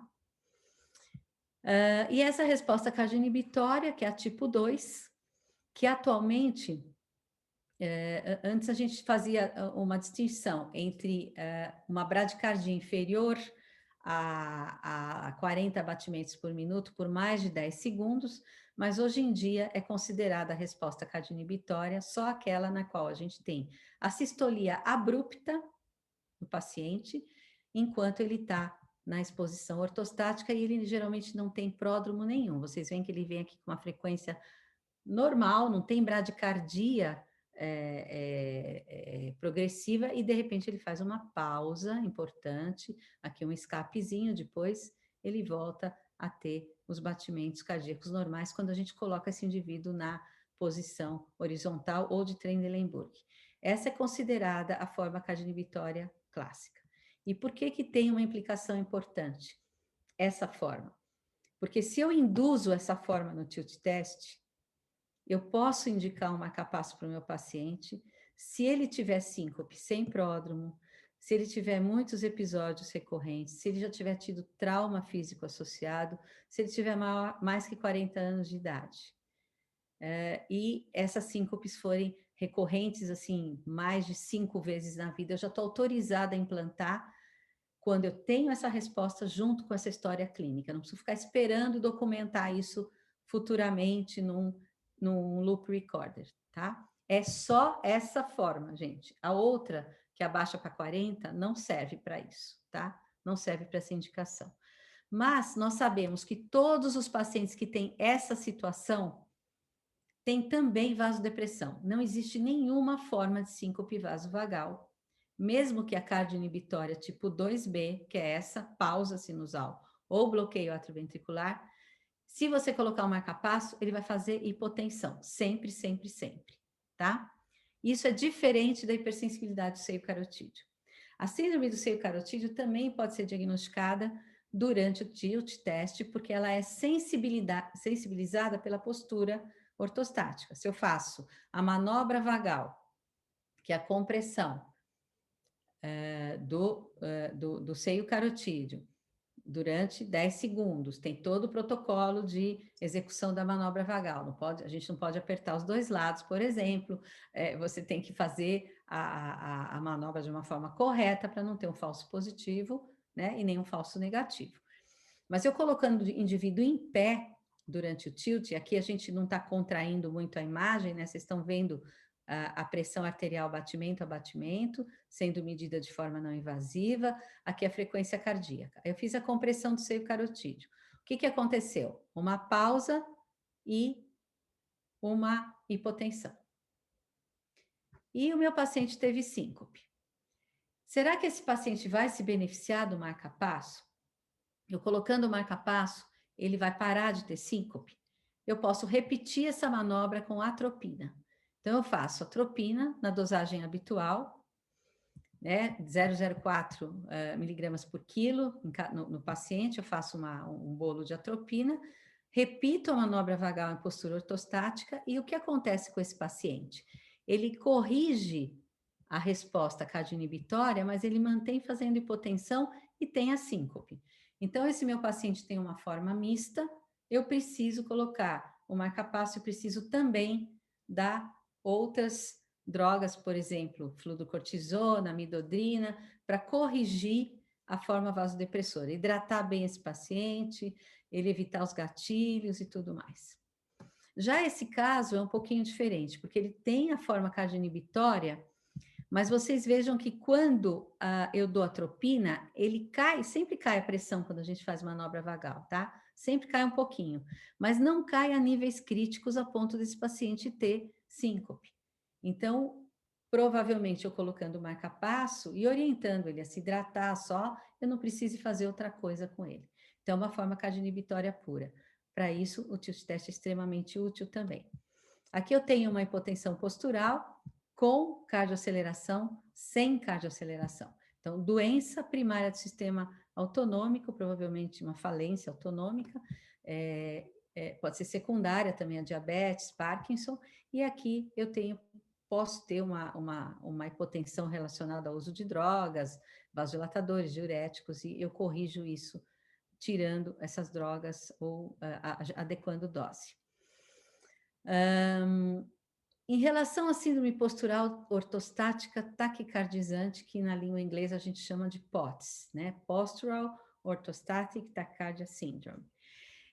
E essa resposta cardioinibitória, que é a tipo 2, que atualmente, antes a gente fazia uma distinção entre uma bradicardia inferior a 40 batimentos por minuto por mais de 10 segundos, mas hoje em dia é considerada a resposta cardioinibitória só aquela na qual a gente tem a sistolia abrupta no paciente, enquanto ele está na exposição ortostática e ele geralmente não tem pródromo nenhum. Vocês veem que ele vem aqui com uma frequência normal, não tem bradicardia progressiva e de repente ele faz uma pausa importante, aqui um escapezinho, depois ele volta a ter os batimentos cardíacos normais quando a gente coloca esse indivíduo na posição horizontal ou de Trendelenburg. Essa é considerada a forma cardioinibitória clássica. E por que que tem uma implicação importante? Essa forma. Porque se eu induzo essa forma no tilt test, eu posso indicar um marcapasso para o meu paciente, se ele tiver síncope sem pródromo, se ele tiver muitos episódios recorrentes, se ele já tiver tido trauma físico associado, se ele tiver mais que 40 anos de idade. E essas síncopes forem recorrentes, assim, mais de 5 vezes na vida, eu já estou autorizada a implantar quando eu tenho essa resposta junto com essa história clínica. Não preciso ficar esperando documentar isso futuramente num loop recorder, tá? É só essa forma, gente. A outra, que abaixa para 40, não serve para isso, tá? Não serve para essa indicação. Mas nós sabemos que todos os pacientes que têm essa situação têm também vasodepressão. Não existe nenhuma forma de síncope vasovagal, mesmo que a cardioinibitória tipo 2B, que é essa pausa sinusal ou bloqueio atrioventricular, se você colocar o marcapasso, ele vai fazer hipotensão, sempre, sempre, sempre, tá? Isso é diferente da hipersensibilidade do seio carotídeo. A síndrome do seio carotídeo também pode ser diagnosticada durante o tilt test, porque ela é sensibilizada pela postura ortostática. Se eu faço a manobra vagal, que é a compressão do seio carotídeo, durante 10 segundos. Tem todo o protocolo de execução da manobra vagal. Não pode, a gente não pode apertar os dois lados, por exemplo. Você tem que fazer a manobra de uma forma correta para não ter um falso positivo, né, e nem um falso negativo. Mas eu colocando o indivíduo em pé durante o tilt, aqui a gente não está contraindo muito a imagem, né? Vocês estão vendo a pressão arterial batimento a batimento, sendo medida de forma não invasiva, aqui a frequência cardíaca. Eu fiz a compressão do seio carotídeo. O que que aconteceu? Uma pausa e uma hipotensão. E o meu paciente teve síncope. Será que esse paciente vai se beneficiar do marca-passo? Eu colocando o marca-passo, ele vai parar de ter síncope? Eu posso repetir essa manobra com atropina. Então, eu faço atropina na dosagem habitual, né, 0,04 miligramas por quilo no paciente, eu faço um bolo de atropina, repito a manobra vagal em postura ortostática, e o que acontece com esse paciente? Ele corrige a resposta cardioinibitória, mas ele mantém fazendo hipotensão e tem a síncope. Então, esse meu paciente tem uma forma mista, eu preciso colocar o marca-passo, eu preciso também dar outras drogas, por exemplo, fluocortisona, amidodrina, para corrigir a forma vasodepressora, hidratar bem esse paciente, ele evitar os gatilhos e tudo mais. Já esse caso é um pouquinho diferente, porque ele tem a forma cardioinibitória, mas vocês vejam que quando eu dou atropina, ele cai, sempre cai a pressão quando a gente faz manobra vagal, tá? Sempre cai um pouquinho, mas não cai a níveis críticos a ponto desse paciente ter síncope. Então, provavelmente eu colocando o marca-passo e orientando ele a se hidratar só, eu não preciso fazer outra coisa com ele. Então, é uma forma cardioinibitória pura. Para isso, o tilt test é extremamente útil também. Aqui eu tenho uma hipotensão postural com cardioaceleração, sem cardioaceleração. Então, doença primária do sistema autonômico, provavelmente uma falência autonômica, pode ser secundária também a diabetes, Parkinson, e aqui eu posso ter uma hipotensão relacionada ao uso de drogas, vasodilatadores, diuréticos, e eu corrijo isso tirando essas drogas ou adequando dose. Em relação à síndrome postural ortostática taquicardizante, que na língua inglesa a gente chama de POTS, né? Postural Orthostatic Tachycardia Syndrome.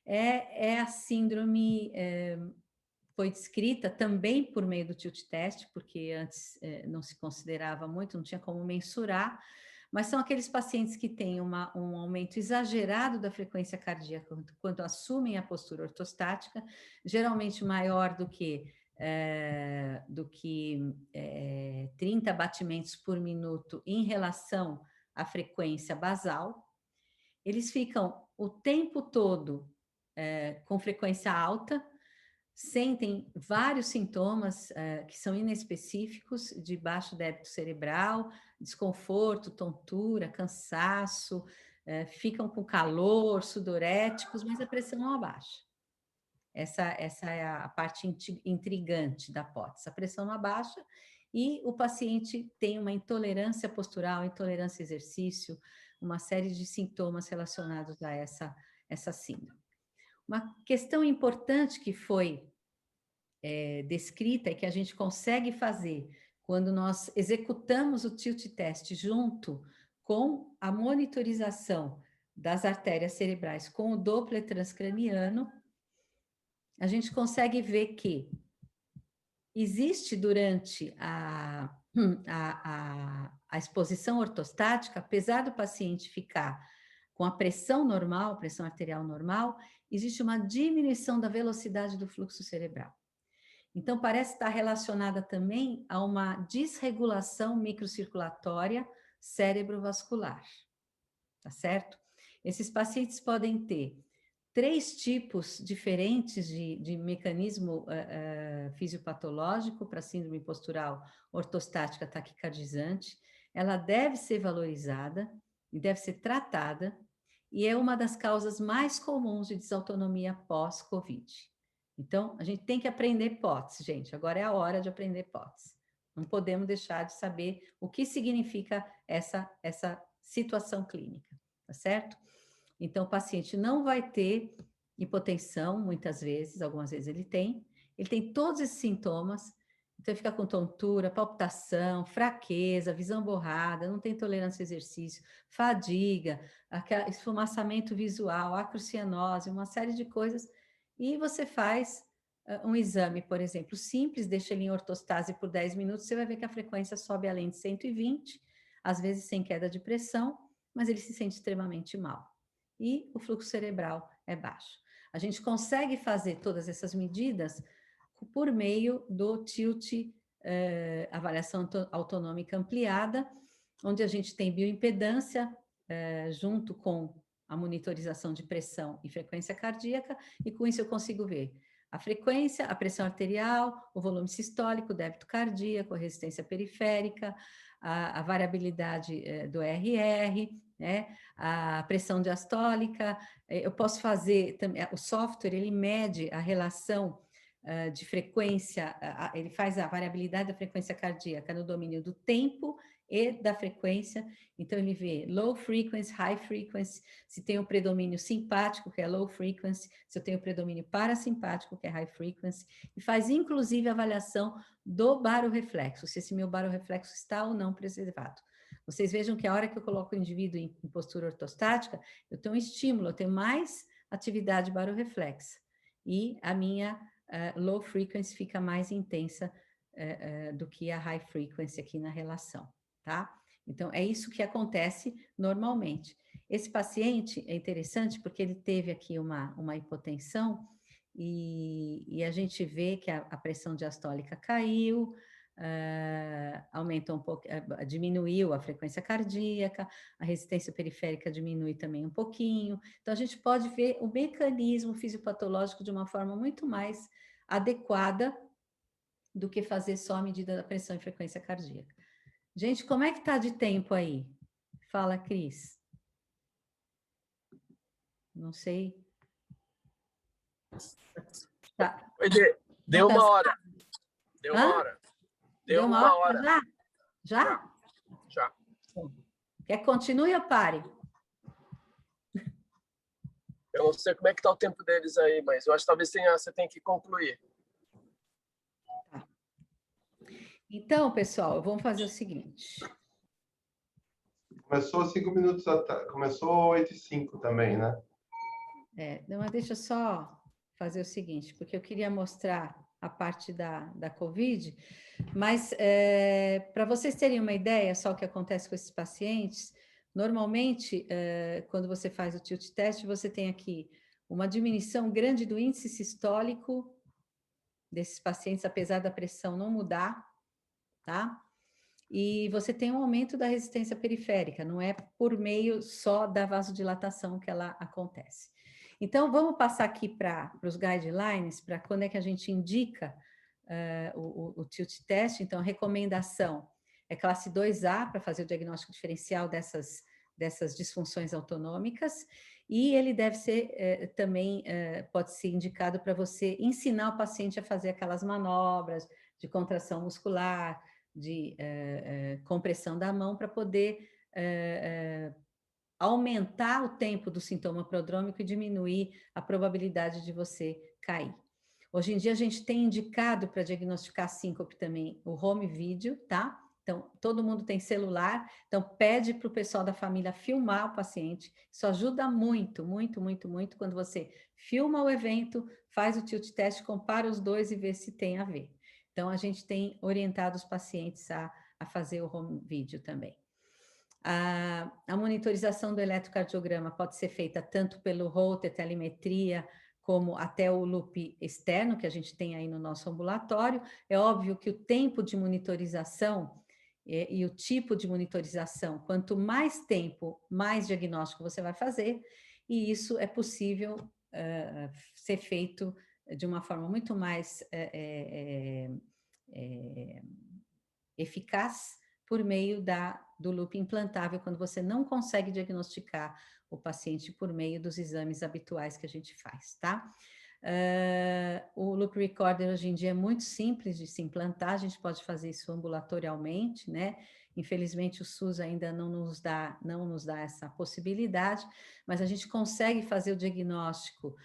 É a síndrome, foi descrita também por meio do tilt test, porque antes não se considerava muito, não tinha como mensurar, mas são aqueles pacientes que têm um aumento exagerado da frequência cardíaca quando assumem a postura ortostática, geralmente maior do que 30 batimentos por minuto em relação à frequência basal. Eles ficam o tempo todo com frequência alta, sentem vários sintomas que são inespecíficos de baixo débito cerebral, desconforto, tontura, cansaço, ficam com calor, sudoréticos, mas a pressão não abaixa. Essa é a parte intrigante da POTS. A pressão não abaixa e o paciente tem uma intolerância postural, intolerância a exercício, uma série de sintomas relacionados a essa síndrome. Uma questão importante que foi descrita e que a gente consegue fazer quando nós executamos o tilt test junto com a monitorização das artérias cerebrais com o Doppler transcraniano, a gente consegue ver que existe durante a exposição ortostática, apesar do paciente ficar com a pressão normal, pressão arterial normal, existe uma diminuição da velocidade do fluxo cerebral. Então, parece estar relacionada também a uma desregulação microcirculatória cerebrovascular, tá certo? Esses pacientes podem ter 3 tipos diferentes de mecanismo fisiopatológico para síndrome postural ortostática taquicardizante. Ela deve ser valorizada e deve ser tratada, e é uma das causas mais comuns de desautonomia pós-Covid. Então, a gente tem que aprender POTS, gente. Agora é a hora de aprender POTS. Não podemos deixar de saber o que significa essa situação clínica, tá certo? Então, o paciente não vai ter hipotensão, muitas vezes, algumas vezes ele tem todos esses sintomas, então ele fica com tontura, palpitação, fraqueza, visão borrada, não tem tolerância ao exercício, fadiga, esfumaçamento visual, acrocianose, uma série de coisas, e você faz um exame, por exemplo, simples, deixa ele em ortostase por 10 minutos, você vai ver que a frequência sobe além de 120, às vezes sem queda de pressão, mas ele se sente extremamente mal. E o fluxo cerebral é baixo. A gente consegue fazer todas essas medidas por meio do TILT, avaliação autonômica ampliada, onde a gente tem bioimpedância junto com a monitorização de pressão e frequência cardíaca, e com isso eu consigo ver a frequência, a pressão arterial, o volume sistólico, o débito cardíaco, a resistência periférica, a variabilidade do RR, né, a pressão diastólica. Eu posso fazer, o software, ele mede a relação de frequência, ele faz a variabilidade da frequência cardíaca no domínio do tempo e da frequência, então ele vê low frequency, high frequency, se tem o predomínio simpático, que é low frequency, se eu tenho o predomínio parasimpático, que é high frequency, e faz inclusive a avaliação do baroreflexo, se esse meu baroreflexo está ou não preservado. Vocês vejam que a hora que eu coloco o indivíduo em postura ortostática, eu tenho um estímulo, eu tenho mais atividade barorreflexa, e a minha low frequency fica mais intensa do que a high frequency aqui na relação, tá? Então, é isso que acontece normalmente. Esse paciente é interessante porque ele teve aqui uma hipotensão e a gente vê que a pressão diastólica caiu, aumentou um pouco, diminuiu a frequência cardíaca, a resistência periférica diminui também um pouquinho. Então, a gente pode ver o mecanismo fisiopatológico de uma forma muito mais adequada do que fazer só a medida da pressão e frequência cardíaca. Gente, como é que tá de tempo aí? Fala, Cris. Não sei. Tá. Deu uma hora. Deu uma Hã? hora. Deu uma uma hora hora. já? Já? Já. Quer que continue ou pare? Eu não sei como é que tá o tempo deles aí, mas eu acho que talvez você tenha que concluir. Tá. Então, pessoal, vamos fazer o seguinte. Começou 5 minutos atrás. Começou 8h05 também, né? Não, mas deixa eu só fazer o seguinte, porque eu queria mostrar a parte da COVID, mas para vocês terem uma ideia só o que acontece com esses pacientes, normalmente, quando você faz o tilt test, você tem aqui uma diminuição grande do índice sistólico desses pacientes, apesar da pressão não mudar, tá? E você tem um aumento da resistência periférica, não é por meio só da vasodilatação que ela acontece. Então, vamos passar aqui para os guidelines, para quando é que a gente indica o tilt test. Então, a recomendação é classe 2A, para fazer o diagnóstico diferencial dessas disfunções autonômicas, e ele deve ser também, pode ser indicado para você ensinar o paciente a fazer aquelas manobras de contração muscular, de compressão da mão, para poder aumentar o tempo do sintoma prodrômico e diminuir a probabilidade de você cair. Hoje em dia, a gente tem indicado para diagnosticar síncope também o home video, tá? Então, todo mundo tem celular, então pede para o pessoal da família filmar o paciente. Isso ajuda muito, muito, muito, muito, quando você filma o evento, faz o tilt test, compara os dois e vê se tem a ver. Então, a gente tem orientado os pacientes a fazer o home video também. A monitorização do eletrocardiograma pode ser feita tanto pelo Holter, telemetria, como até o loop externo, que a gente tem aí no nosso ambulatório. É óbvio que o tempo de monitorização e o tipo de monitorização, quanto mais tempo, mais diagnóstico você vai fazer, e isso é possível ser feito de uma forma muito mais eficaz por meio do loop implantável, quando você não consegue diagnosticar o paciente por meio dos exames habituais que a gente faz, tá? O loop recorder hoje em dia é muito simples de se implantar, a gente pode fazer isso ambulatorialmente, né? Infelizmente o SUS ainda não nos dá essa possibilidade, mas a gente consegue fazer o diagnóstico.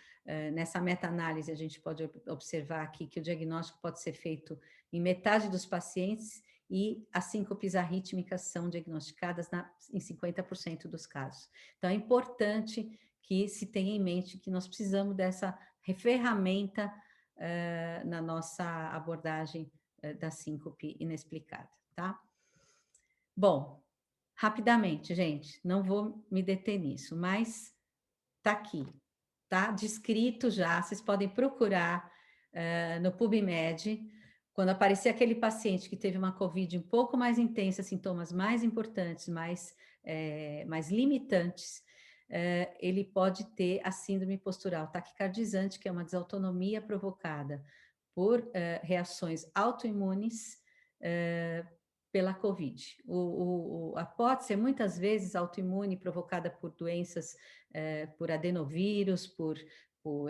Nessa meta-análise a gente pode observar aqui que o diagnóstico pode ser feito em metade dos pacientes e as síncopes arrítmicas são diagnosticadas em 50% dos casos. Então, é importante que se tenha em mente que nós precisamos dessa ferramenta na nossa abordagem da síncope inexplicada, tá? Bom, rapidamente, gente, não vou me deter nisso, mas tá aqui, tá descrito já, vocês podem procurar no PubMed. Quando aparecer aquele paciente que teve uma COVID um pouco mais intensa, sintomas mais importantes, mais limitantes, ele pode ter a síndrome postural taquicardizante, que é uma desautonomia provocada por reações autoimunes pela COVID. A hipótese é muitas vezes autoimune provocada por doenças, por adenovírus, por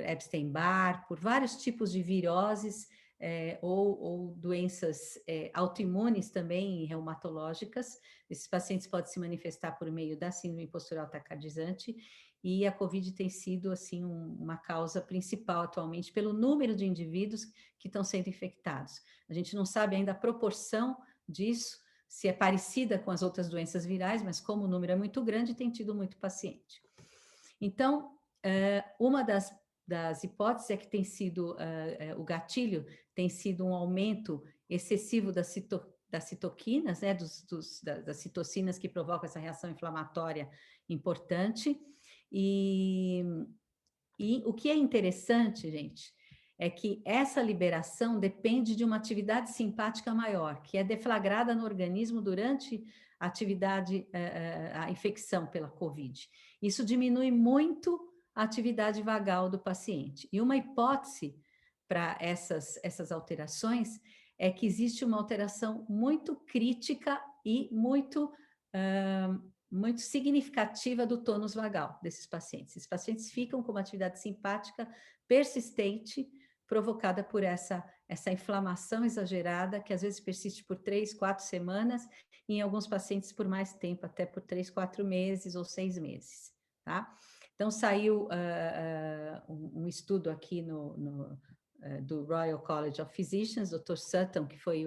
Epstein-Barr, por vários tipos de viroses, ou doenças autoimunes também, reumatológicas. Esses pacientes podem se manifestar por meio da síndrome postural taquicardizante, e a COVID tem sido, assim, uma causa principal atualmente pelo número de indivíduos que estão sendo infectados. A gente não sabe ainda a proporção disso, se é parecida com as outras doenças virais, mas como o número é muito grande, tem tido muito paciente. Então, uma das hipóteses é que tem sido, o gatilho tem sido um aumento excessivo das citoquinas, né, das citocinas que provocam essa reação inflamatória importante. E o que é interessante, gente, é que essa liberação depende de uma atividade simpática maior, que é deflagrada no organismo durante a atividade, a infecção pela COVID. Isso diminui muito a atividade vagal do paciente. E uma hipótese para essas alterações é que existe uma alteração muito crítica e muito muito significativa do tônus vagal desses pacientes. Esses pacientes ficam com uma atividade simpática persistente, provocada por essa inflamação exagerada, que às vezes persiste por 3, 4 semanas, e em alguns pacientes por mais tempo, até por 3, 4 meses ou 6 meses, tá? Então, saiu um estudo aqui do Royal College of Physicians, Dr. Sutton, que foi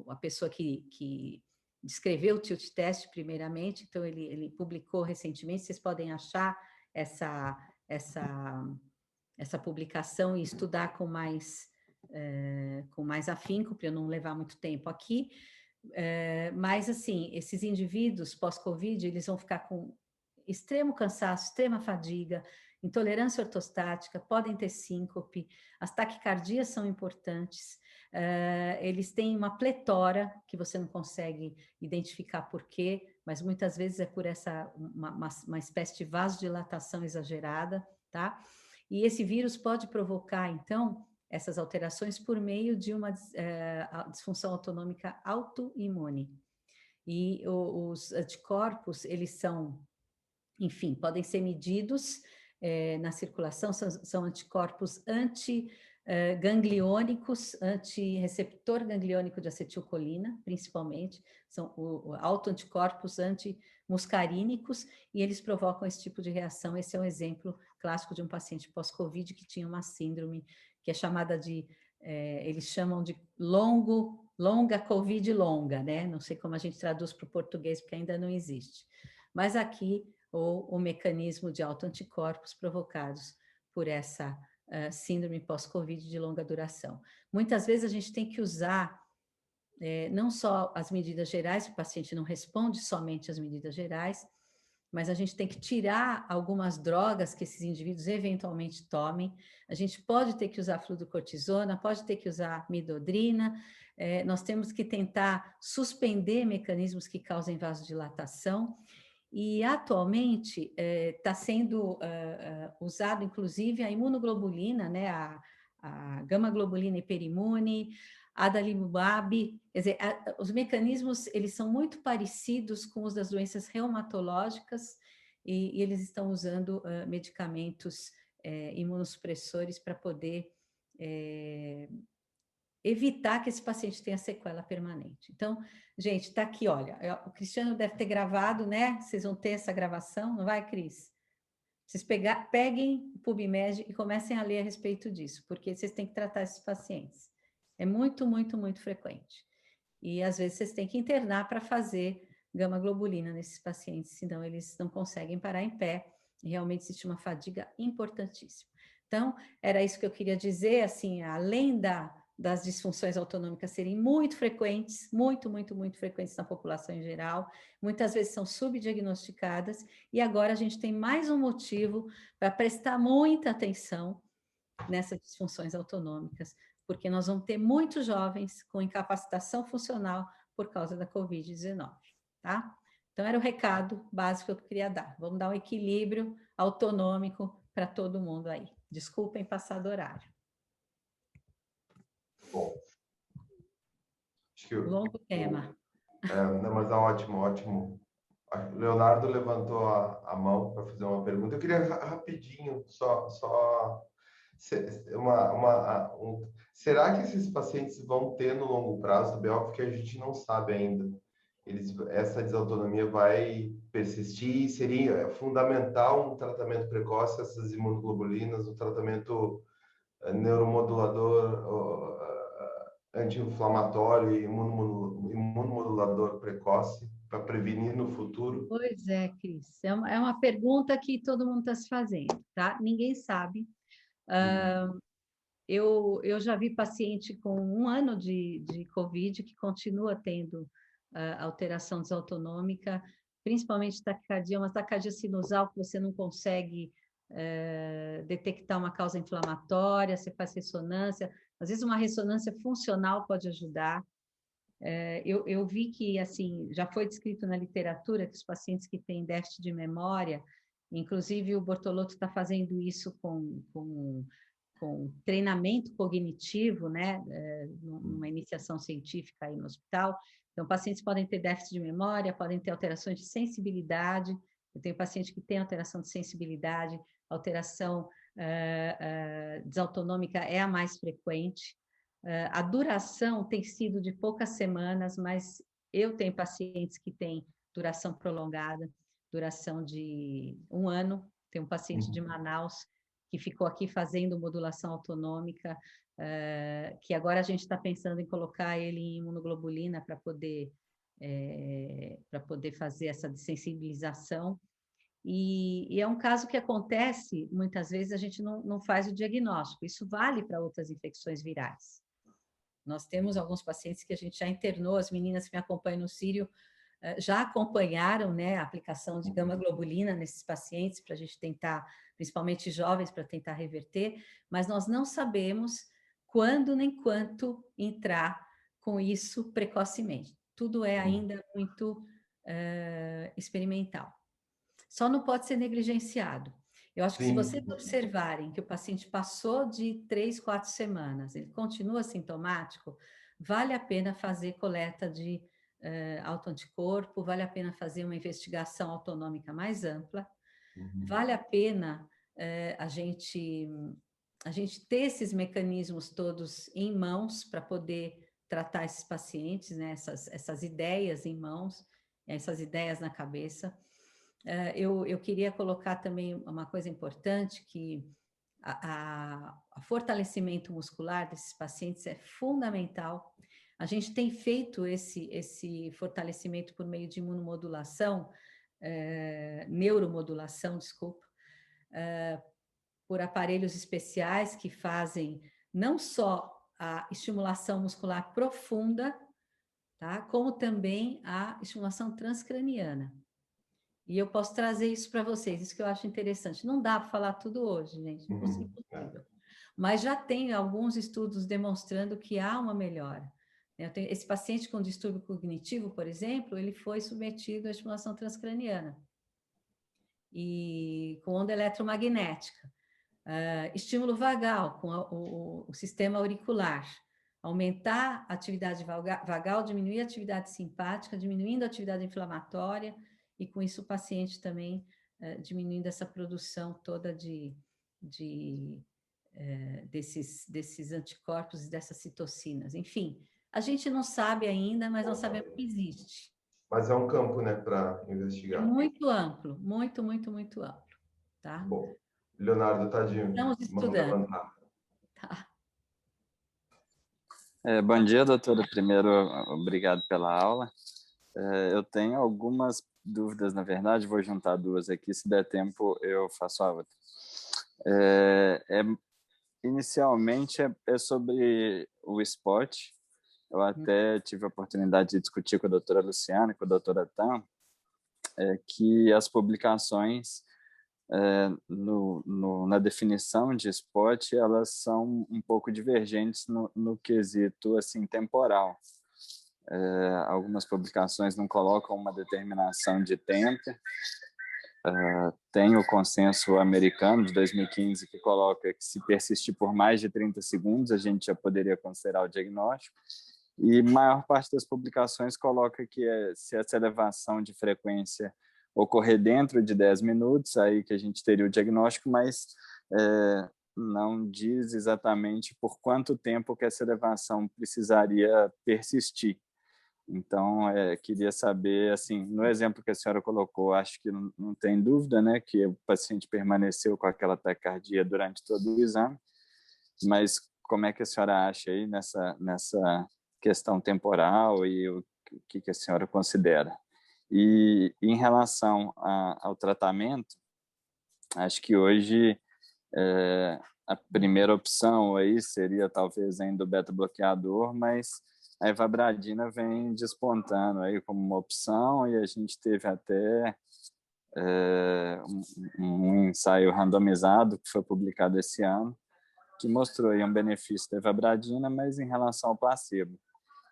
a pessoa que descreveu o tilt test primeiramente, então ele publicou recentemente, vocês podem achar essa publicação e estudar com mais afinco, para eu não levar muito tempo aqui, mas assim, esses indivíduos pós-Covid, eles vão ficar com extremo cansaço, extrema fadiga, intolerância ortostática, podem ter síncope, as taquicardias são importantes, eles têm uma pletora que você não consegue identificar por quê, mas muitas vezes é por uma espécie de vasodilatação exagerada, tá? E esse vírus pode provocar, então, essas alterações por meio de uma disfunção autonômica autoimune. E os anticorpos, eles são, enfim, podem ser medidos na circulação, são anticorpos antigangliônicos, antirreceptor gangliônico de acetilcolina, principalmente, são autoanticorpos antimuscarínicos, e eles provocam esse tipo de reação. Esse é um exemplo clássico de um paciente pós-Covid que tinha uma síndrome que é chamada de, eles chamam de longa Covid longa, né? Não sei como a gente traduz para o português, porque ainda não existe. Mas aqui, o mecanismo de autoanticorpos provocados por essa síndrome pós-Covid de longa duração. Muitas vezes a gente tem que usar não só as medidas gerais, o paciente não responde somente às medidas gerais, mas a gente tem que tirar algumas drogas que esses indivíduos eventualmente tomem. A gente pode ter que usar fluocortisona, pode ter que usar midodrina, nós temos que tentar suspender mecanismos que causem vasodilatação, e atualmente está sendo usado, inclusive, a imunoglobulina, né, a gama-globulina hiperimune, adalimumab, quer dizer, os mecanismos, eles são muito parecidos com os das doenças reumatológicas, e eles estão usando medicamentos imunossupressores para poder evitar que esse paciente tenha sequela permanente. Então, gente, tá aqui, olha, o Cristiano deve ter gravado, né? Vocês vão ter essa gravação, não vai, Cris? Vocês peguem o PubMed e comecem a ler a respeito disso, porque vocês têm que tratar esses pacientes. É muito, muito, muito frequente. E, às vezes, vocês têm que internar para fazer gama-globulina nesses pacientes, senão eles não conseguem parar em pé. E realmente existe uma fadiga importantíssima. Então, era isso que eu queria dizer, assim, além das disfunções autonômicas serem muito frequentes, muito, muito, muito frequentes na população em geral, muitas vezes são subdiagnosticadas, e agora a gente tem mais um motivo para prestar muita atenção nessas disfunções autonômicas, porque nós vamos ter muitos jovens com incapacitação funcional por causa da Covid-19, tá? Então, era o recado básico que eu queria dar. Vamos dar um equilíbrio autonômico para todo mundo aí. Desculpem passar do horário. Bom, acho que longo tema. Não, mas é ótimo, ótimo. O Leonardo levantou a mão para fazer uma pergunta. Eu queria rapidinho, será que esses pacientes vão ter no longo prazo, também? Óbvio que a gente não sabe ainda. Essa desautonomia vai persistir? Seria fundamental um tratamento precoce, essas imunoglobulinas, um tratamento neuromodulador, anti-inflamatório e imunomodulador precoce para prevenir no futuro? Pois é, Cris. É uma pergunta que todo mundo está se fazendo, tá? Ninguém sabe. Eu já vi paciente com 1 ano de Covid que continua tendo alteração desautonômica, principalmente taquicardia, uma taquicardia sinusal que você não consegue detectar uma causa inflamatória, você faz ressonância, às vezes uma ressonância funcional pode ajudar. Eu vi que, assim, já foi descrito na literatura que os pacientes que têm déficit de memória, inclusive o Bortolotto está fazendo isso com com treinamento cognitivo, né, numa iniciação científica aí no hospital. Então, pacientes podem ter déficit de memória, podem ter alterações de sensibilidade. Eu tenho paciente que tem alteração de sensibilidade, alteração desautonômica é a mais frequente. A duração tem sido de poucas semanas, mas eu tenho pacientes que têm duração prolongada, duração de 1 ano. Tem um paciente de Manaus que ficou aqui fazendo modulação autonômica, que agora a gente está pensando em colocar ele em imunoglobulina para poder fazer essa dessensibilização. E é um caso que acontece, muitas vezes a gente não faz o diagnóstico. Isso vale para outras infecções virais. Nós temos alguns pacientes que a gente já internou, as meninas que me acompanham no Sírio já acompanharam, né, a aplicação de gama-globulina nesses pacientes, para a gente tentar, principalmente jovens, para tentar reverter, mas nós não sabemos quando nem quanto entrar com isso precocemente. Tudo é ainda muito experimental. Só não pode ser negligenciado. Eu acho que se vocês observarem que o paciente passou de 3, 4 semanas, ele continua sintomático, vale a pena fazer coleta de autoanticorpo, vale a pena fazer uma investigação autonômica mais ampla, vale a pena a gente ter esses mecanismos todos em mãos para poder tratar esses pacientes, né? essas ideias em mãos, essas ideias na cabeça. Eu queria colocar também uma coisa importante, que o fortalecimento muscular desses pacientes é fundamental. A gente tem feito esse fortalecimento por meio de imunomodulação, neuromodulação, desculpa, por aparelhos especiais que fazem não só a estimulação muscular profunda, tá? Como também a estimulação transcraniana. E eu posso trazer isso para vocês, isso que eu acho interessante. Não dá para falar tudo hoje, gente, impossível. Mas já tem alguns estudos demonstrando que há uma melhora. Esse paciente com distúrbio cognitivo, por exemplo, ele foi submetido à estimulação transcraniana e com onda eletromagnética, estímulo vagal com o sistema auricular, aumentar a atividade vagal, diminuir a atividade simpática, diminuindo a atividade inflamatória, e com isso o paciente também diminuindo essa produção toda desses anticorpos e dessas citocinas. Enfim, a gente não sabe ainda, mas nós sabemos que existe. Mas é um campo, né, para É investigar. muito amplo, muito, muito, muito amplo, tá? Bom, Leonardo está de Estamos mão estudando. levantada. Tá. Bom dia, doutora. Primeiro, obrigado pela aula. Eu tenho algumas dúvidas, na verdade, vou juntar duas aqui, se der tempo eu faço a outra. Inicialmente é sobre o SPOT. Eu até tive a oportunidade de discutir com a doutora Luciana e com a doutora Tam, que as publicações na definição de SPOT, elas são um pouco divergentes no quesito assim, temporal. Algumas publicações não colocam uma determinação de tempo. Tem o consenso americano de 2015 que coloca que se persistir por mais de 30 segundos, a gente já poderia considerar o diagnóstico. E a maior parte das publicações coloca que se essa elevação de frequência ocorrer dentro de 10 minutos, aí que a gente teria o diagnóstico, mas não diz exatamente por quanto tempo que essa elevação precisaria persistir. Então, queria saber, assim, no exemplo que a senhora colocou, acho que não tem dúvida, né, que o paciente permaneceu com aquela taquicardia durante todo o exame, mas como é que a senhora acha aí nessa questão temporal e o que a senhora considera? E em relação ao tratamento, acho que hoje a primeira opção aí seria talvez ainda o beta-bloqueador, mas a ivabradina vem despontando aí como uma opção, e a gente teve até um ensaio randomizado que foi publicado esse ano, que mostrou aí um benefício da ivabradina, mas em relação ao placebo.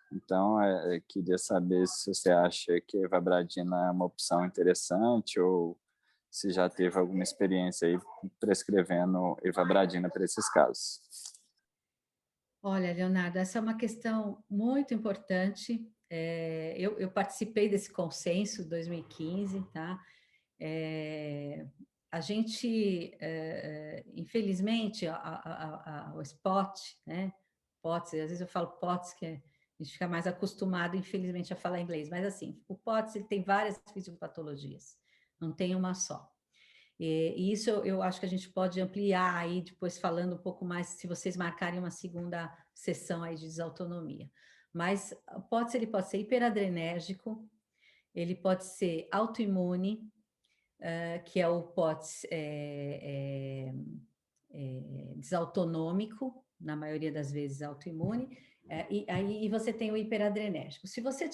Então, queria saber se você acha que a ivabradina é uma opção interessante ou se já teve alguma experiência aí prescrevendo ivabradina para esses casos. Olha, Leonardo, essa é uma questão muito importante. Eu participei desse consenso 2015, tá? A gente, infelizmente, o SPOT, né? POTS, às vezes eu falo POTS, que a gente fica mais acostumado, infelizmente, a falar inglês, mas assim, o POTS ele tem várias fisiopatologias, não tem uma só. E isso eu acho que a gente pode ampliar aí, depois falando um pouco mais, se vocês marcarem uma segunda sessão aí de desautonomia. Mas o POTS, ele pode ser hiperadrenérgico, ele pode ser autoimune, que é o POTS desautonômico, na maioria das vezes autoimune, e aí você tem o hiperadrenérgico. Se você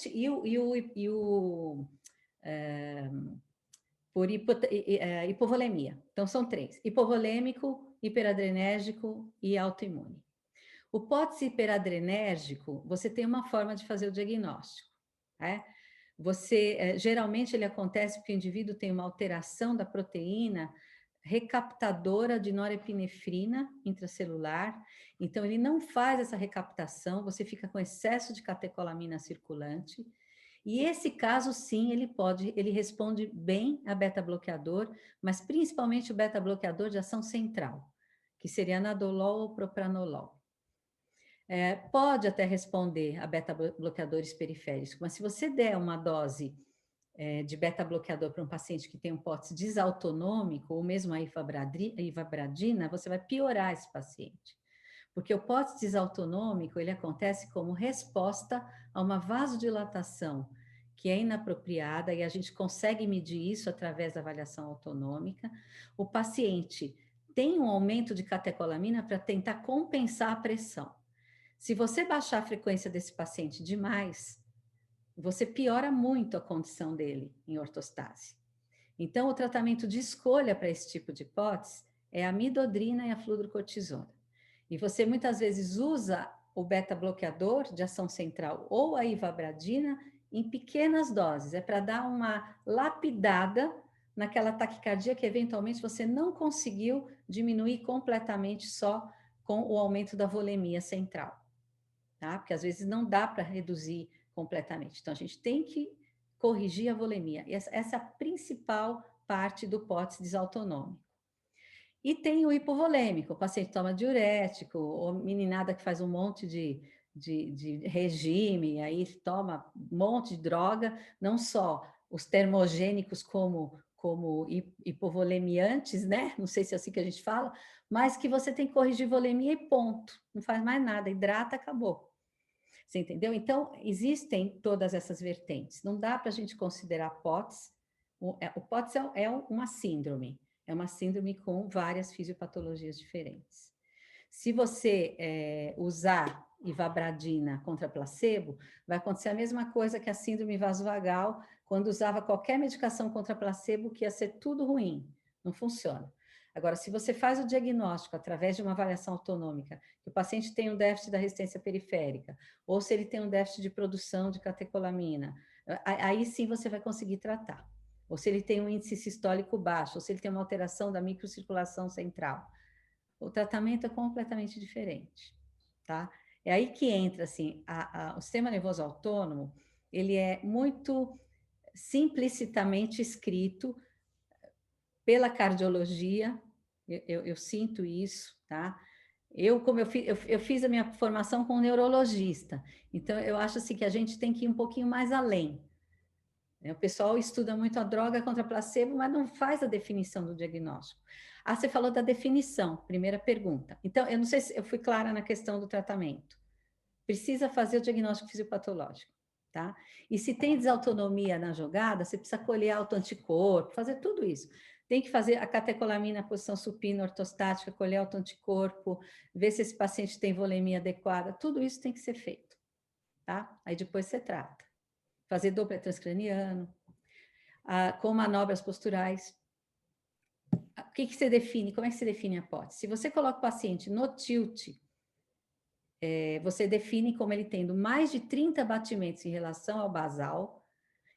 por hipovolemia. Então, são 3: hipovolêmico, hiperadrenérgico e autoimune. O POTS hiperadrenérgico, você tem uma forma de fazer o diagnóstico, né? Geralmente ele acontece porque o indivíduo tem uma alteração da proteína recaptadora de norepinefrina intracelular, então ele não faz essa recaptação, você fica com excesso de catecolamina circulante, e esse caso, sim, ele responde bem a beta-bloqueador, mas principalmente o beta-bloqueador de ação central, que seria nadolol ou propranolol. Pode até responder a beta-bloqueadores periféricos, mas se você der uma dose de beta-bloqueador para um paciente que tem um POTS desautonômico, ou mesmo a ivabradina, você vai piorar esse paciente. Porque o POTS desautonômico, ele acontece como resposta a uma vasodilatação que é inapropriada, e a gente consegue medir isso através da avaliação autonômica. O paciente tem um aumento de catecolamina para tentar compensar a pressão. Se você baixar a frequência desse paciente demais, você piora muito a condição dele em ortostase. Então, o tratamento de escolha para esse tipo de POTS é a amidodrina e a fludrocortisona. E você muitas vezes usa o beta-bloqueador de ação central ou a ivabradina em pequenas doses, para dar uma lapidada naquela taquicardia que eventualmente você não conseguiu diminuir completamente só com o aumento da volemia central, tá? Porque às vezes não dá para reduzir completamente. Então, a gente tem que corrigir a volemia. E essa é a principal parte do POTS desautonômico. E tem o hipovolêmico, o paciente toma diurético, ou meninada que faz um monte de regime, aí toma um monte de droga, não só os termogênicos como hipovolemiantes, né? Não sei se é assim que a gente fala, mas que você tem que corrigir volemia e ponto. Não faz mais nada, hidrata, acabou. Você entendeu? Então, existem todas essas vertentes. Não dá para a gente considerar POTS. O POTS é uma síndrome. É uma síndrome com várias fisiopatologias diferentes. Se você usar ivabradina contra placebo, vai acontecer a mesma coisa que a síndrome vasovagal, quando usava qualquer medicação contra placebo, que ia ser tudo ruim. Não funciona. Agora, se você faz o diagnóstico através de uma avaliação autonômica, que o paciente tem um déficit da resistência periférica, ou se ele tem um déficit de produção de catecolamina, aí sim você vai conseguir tratar. Ou se ele tem um índice sistólico baixo, ou se ele tem uma alteração da microcirculação central. O tratamento é completamente diferente, tá? É aí que entra, assim, o sistema nervoso autônomo, ele é muito simplicitamente escrito pela cardiologia, eu sinto isso, tá? Como eu fiz a minha formação com um neurologista, então eu acho assim que a gente tem que ir um pouquinho mais além. O pessoal estuda muito a droga contra placebo, mas não faz a definição do diagnóstico. Você falou da definição, primeira pergunta. Então, eu não sei se eu fui clara na questão do tratamento. Precisa fazer o diagnóstico fisiopatológico, tá? E se tem desautonomia na jogada, você precisa colher autoanticorpo, fazer tudo isso. Tem que fazer a catecolamina na posição supina ortostática, colher autoanticorpo, ver se esse paciente tem volemia adequada, tudo isso tem que ser feito, tá? Aí depois você trata. Fazer Doppler transcraniano, com manobras posturais. O que você define? Como é que você define a POTS? Se você coloca o paciente no tilt, você define como ele tendo mais de 30 batimentos em relação ao basal,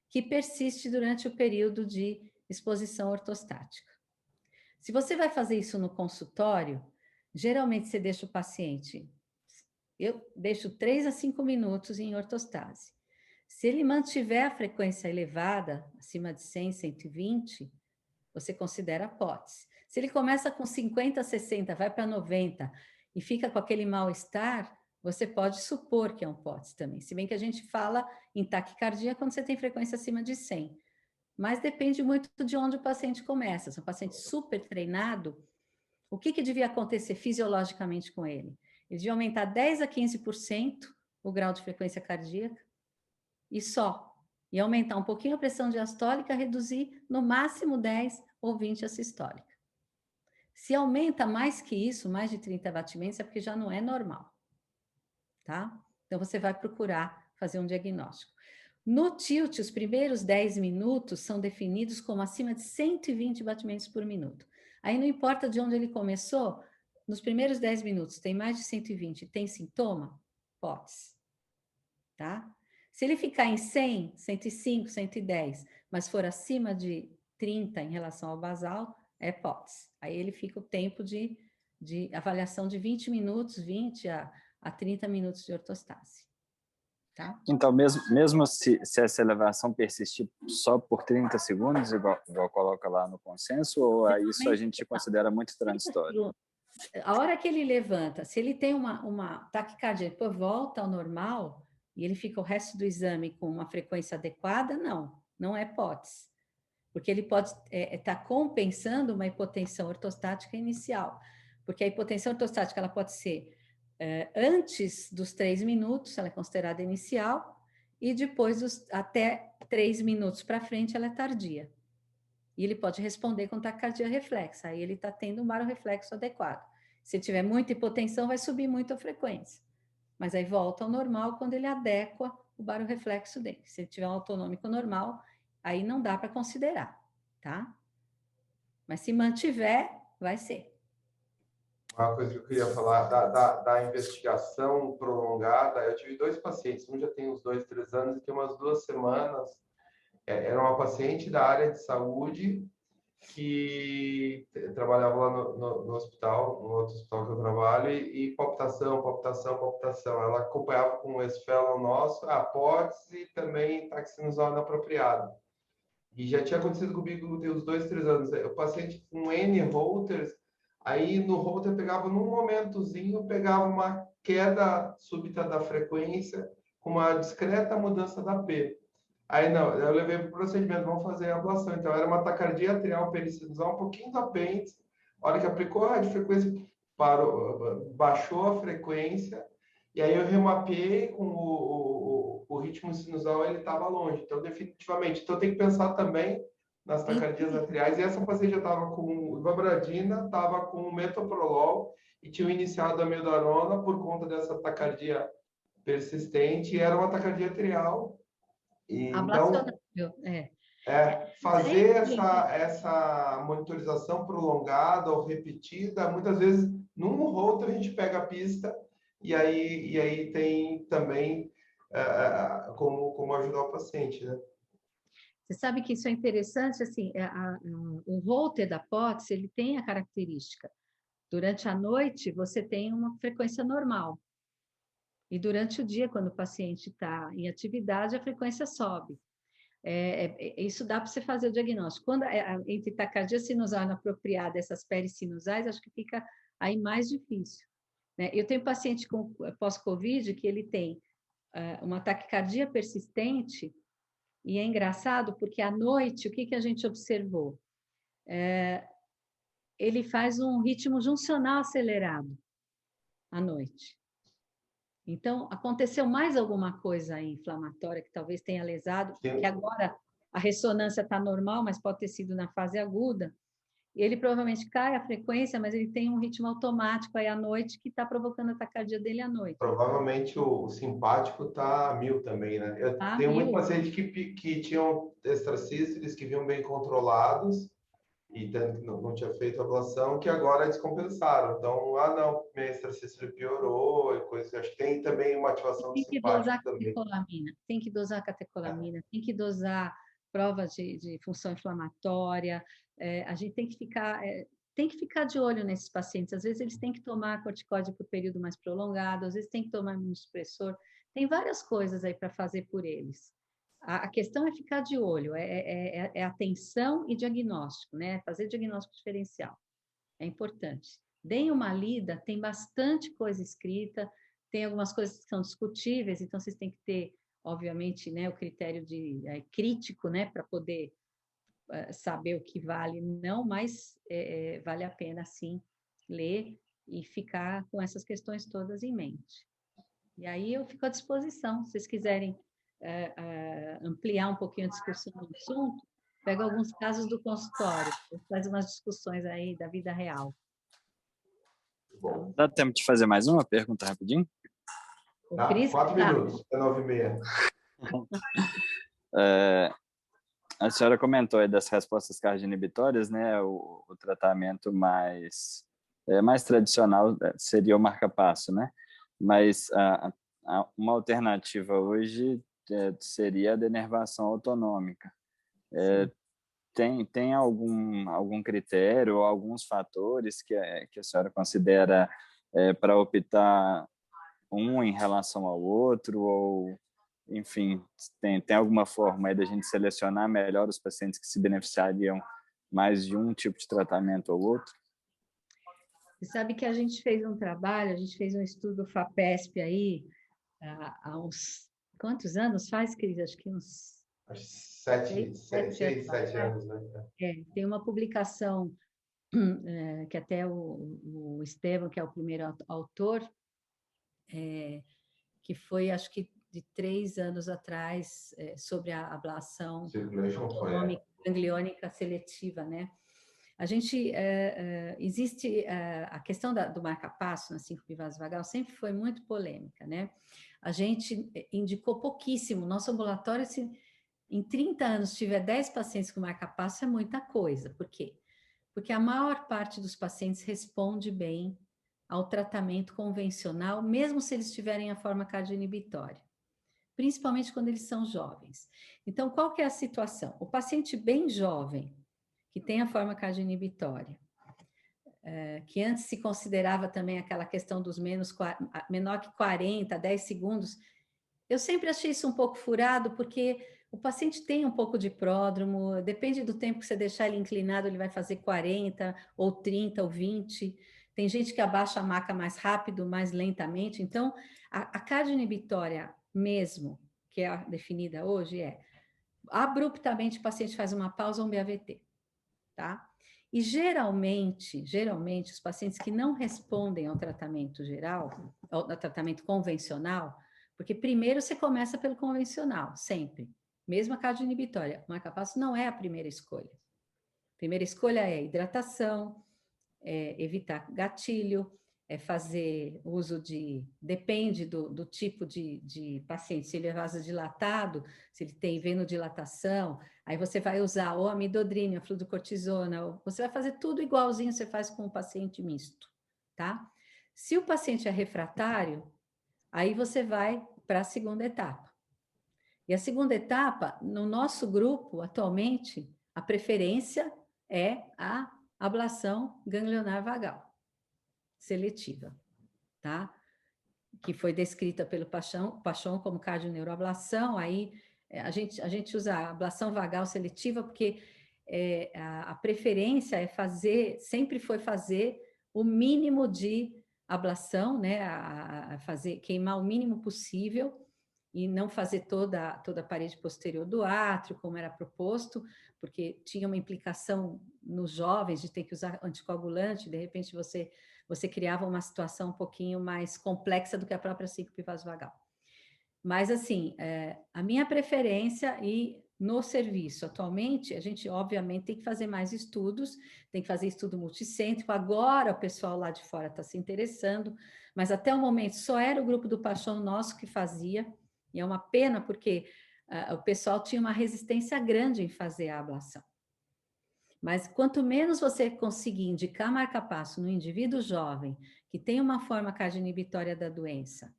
que persiste durante o período de exposição ortostática. Se você vai fazer isso no consultório, geralmente você deixa o paciente, eu deixo 3 a 5 minutos em ortostase. Se ele mantiver a frequência elevada, acima de 100, 120, você considera POTS. Se ele começa com 50, 60, vai para 90 e fica com aquele mal-estar, você pode supor que é um POTS também. Se bem que a gente fala em taquicardia quando você tem frequência acima de 100. Mas depende muito de onde o paciente começa. Se é um paciente super treinado, o que devia acontecer fisiologicamente com ele? Ele devia aumentar 10 a 15% o grau de frequência cardíaca e só. E aumentar um pouquinho a pressão diastólica, reduzir no máximo 10 ou 20 a sistólica. Se aumenta mais que isso, mais de 30 batimentos, é porque já não é normal. Tá? Então, você vai procurar fazer um diagnóstico. No tilt, os primeiros 10 minutos são definidos como acima de 120 batimentos por minuto. Aí não importa de onde ele começou, nos primeiros 10 minutos tem mais de 120, tem sintoma? POTS. Tá? Se ele ficar em 100, 105, 110, mas for acima de 30 em relação ao basal, é POTS. Aí ele fica o tempo de avaliação de 20 minutos, 20 a 30 minutos de ortostase. Tá? Então, mesmo se essa elevação persistir só por 30 segundos, igual coloca lá no consenso, ou isso a gente considera muito transitório? A hora que ele levanta, se ele tem uma taquicardia, depois volta ao normal, e ele fica o resto do exame com uma frequência adequada, não é POTS. Porque ele pode estar compensando uma hipotensão ortostática inicial. Porque a hipotensão ortostática ela pode ser antes dos 3 minutos, ela é considerada inicial, e depois até 3 minutos para frente ela é tardia. E ele pode responder com taquicardia reflexa, aí ele está tendo um baroreflexo adequado. Se tiver muita hipotensão, vai subir muito a frequência. Mas aí volta ao normal quando ele adequa o baroreflexo dele. Se ele tiver um autonômico normal, aí não dá para considerar, tá? Mas se mantiver, vai ser. Uma coisa que eu queria falar da investigação prolongada, eu tive 2 pacientes, um já tem uns 2, 3 anos, e tem umas 2 semanas, era uma paciente da área de saúde que trabalhava lá no hospital, no outro hospital que eu trabalho, e palpitação. Ela acompanhava com esse fellow nosso, POTS e também taxinusal inapropriado. E já tinha acontecido comigo tem uns 2, 3 anos. O paciente com N Holters, aí no Holter pegava num momentozinho, pegava uma queda súbita da frequência com uma discreta mudança da P. Aí não, eu levei para o procedimento, vamos fazer a ablação. Então era uma taquicardia atrial perisinusal, um pouquinho do apêndice. A hora que aplicou a radiofrequência, baixou a frequência, e aí eu remapeei com o ritmo sinusal, ele estava longe. Então, definitivamente, então tem que pensar também nas taquicardias atriais. E essa paciente já estava com ivabradina, estava com metoprolol e tinha iniciado a amiodarona por conta dessa taquicardia persistente, e era uma taquicardia atrial. Então, fazer essa monitorização prolongada ou repetida, muitas vezes, num Holter a gente pega a pista e aí tem também como ajudar o paciente, né? Você sabe que isso é interessante, assim, o Holter da POTS, ele tem a característica, durante a noite você tem uma frequência normal, e durante o dia, quando o paciente está em atividade, a frequência sobe. Isso dá para você fazer o diagnóstico. Quando entre taquicardia sinusal inapropriada, essas perisinusais, acho que fica aí mais difícil, né? Eu tenho paciente com pós-Covid que ele tem uma taquicardia persistente, e é engraçado porque à noite, o que a gente observou? Ele faz um ritmo juncional acelerado à noite. Então, aconteceu mais alguma coisa aí inflamatória que talvez tenha lesado, que agora a ressonância está normal, mas pode ter sido na fase aguda. Ele provavelmente cai a frequência, mas ele tem um ritmo automático aí à noite que está provocando a taquicardia dele à noite. Provavelmente o simpático está 1000 também, né? Eu tenho muito paciente que tinham extracístoles que vinham bem controlados e não tinha feito ablação, que agora descompensaram. Então, não, minha extracístole piorou e coisas. Acho que tem também uma ativação do simpático também. Tem que dosar catecolamina, tem que dosar prova de função inflamatória. A gente tem que ficar de olho nesses pacientes. Às vezes eles têm que tomar corticóide por período mais prolongado, às vezes tem que tomar imunossupressor. Tem várias coisas aí para fazer por eles. A questão é ficar de olho, é atenção e diagnóstico, né? Fazer diagnóstico diferencial. É importante. Deem uma lida, tem bastante coisa escrita, tem algumas coisas que são discutíveis, então vocês têm que ter, obviamente, né, o critério crítico, né, para poder saber o que vale, não, mas vale a pena, sim, ler e ficar com essas questões todas em mente. E aí eu fico à disposição, se vocês quiserem ampliar um pouquinho a discussão do assunto, pego alguns casos do consultório, faz umas discussões aí da vida real. Bom. Dá tempo de fazer mais uma pergunta rapidinho? Tá, 4 minutos, é 9h30. A senhora comentou aí das respostas cardioinibitórias, né? O tratamento mais tradicional seria o marca-passo, né? Mas uma alternativa hoje seria a denervação autonômica. Tem algum critério ou alguns fatores que a senhora considera para optar um em relação ao outro, ou, enfim, tem alguma forma aí da gente selecionar melhor os pacientes que se beneficiariam mais de um tipo de tratamento ou outro? Você sabe que a gente fez um trabalho, a gente fez um estudo FAPESP aí, há uns... Quantos anos faz, Cris? Acho que uns... 7 anos, né? Tem uma publicação que até o Estevam, que é o primeiro autor, que foi, acho que de 3 anos atrás, sobre a ablação autonômica gangliônica seletiva, né? A gente, existe a questão do marca-passo na síncope vasovagal sempre foi muito polêmica, né? A gente indicou pouquíssimo, nosso ambulatório, se em 30 anos tiver 10 pacientes com marca-passo, é muita coisa. Por quê? Porque a maior parte dos pacientes responde bem ao tratamento convencional, mesmo se eles tiverem a forma cardioinibitória, principalmente quando eles são jovens. Então, qual que é a situação? O paciente bem jovem, que tem a forma cardioinibitória, que antes se considerava também aquela questão dos menor que 40, 10 segundos, eu sempre achei isso um pouco furado, porque o paciente tem um pouco de pródromo, depende do tempo que você deixar ele inclinado, ele vai fazer 40, ou 30, ou 20. Tem gente que abaixa a maca mais rápido, mais lentamente. Então, a cardioinibitória mesmo, que é a definida hoje, abruptamente o paciente faz uma pausa ou um BAVT, tá? E geralmente, os pacientes que não respondem ao tratamento geral, ao tratamento convencional, porque primeiro você começa pelo convencional, sempre. Mesmo a cardioinibitória, o marca-passo não é a primeira escolha. A primeira escolha é hidratação, evitar gatilho, fazer uso depende do tipo de paciente, se ele é vasodilatado, se ele tem venodilatação, aí você vai usar ou amidodrina, fluocortisona, ou você vai fazer tudo igualzinho você faz com o paciente misto, tá? Se o paciente é refratário, aí você vai para a segunda etapa. E a segunda etapa, no nosso grupo, atualmente, a preferência é a ablação ganglionar vagal seletiva, tá? Que foi descrita pelo Pachon como cardioneuroablação. Aí a gente usa a ablação vagal seletiva porque a preferência sempre foi fazer o mínimo de ablação, né? Queimar o mínimo possível e não fazer toda a parede posterior do átrio, como era proposto, porque tinha uma implicação nos jovens de ter que usar anticoagulante, de repente você criava uma situação um pouquinho mais complexa do que a própria síncope vasovagal. Mas, assim, a minha preferência e no serviço, atualmente, a gente, obviamente, tem que fazer mais estudos, tem que fazer estudo multicêntrico. Agora, o pessoal lá de fora está se interessando, mas até o momento só era o grupo do Pachon nosso que fazia, e é uma pena porque o pessoal tinha uma resistência grande em fazer a ablação. Mas quanto menos você conseguir indicar marca-passo no indivíduo jovem, que tem uma forma cardioinibitória da doença,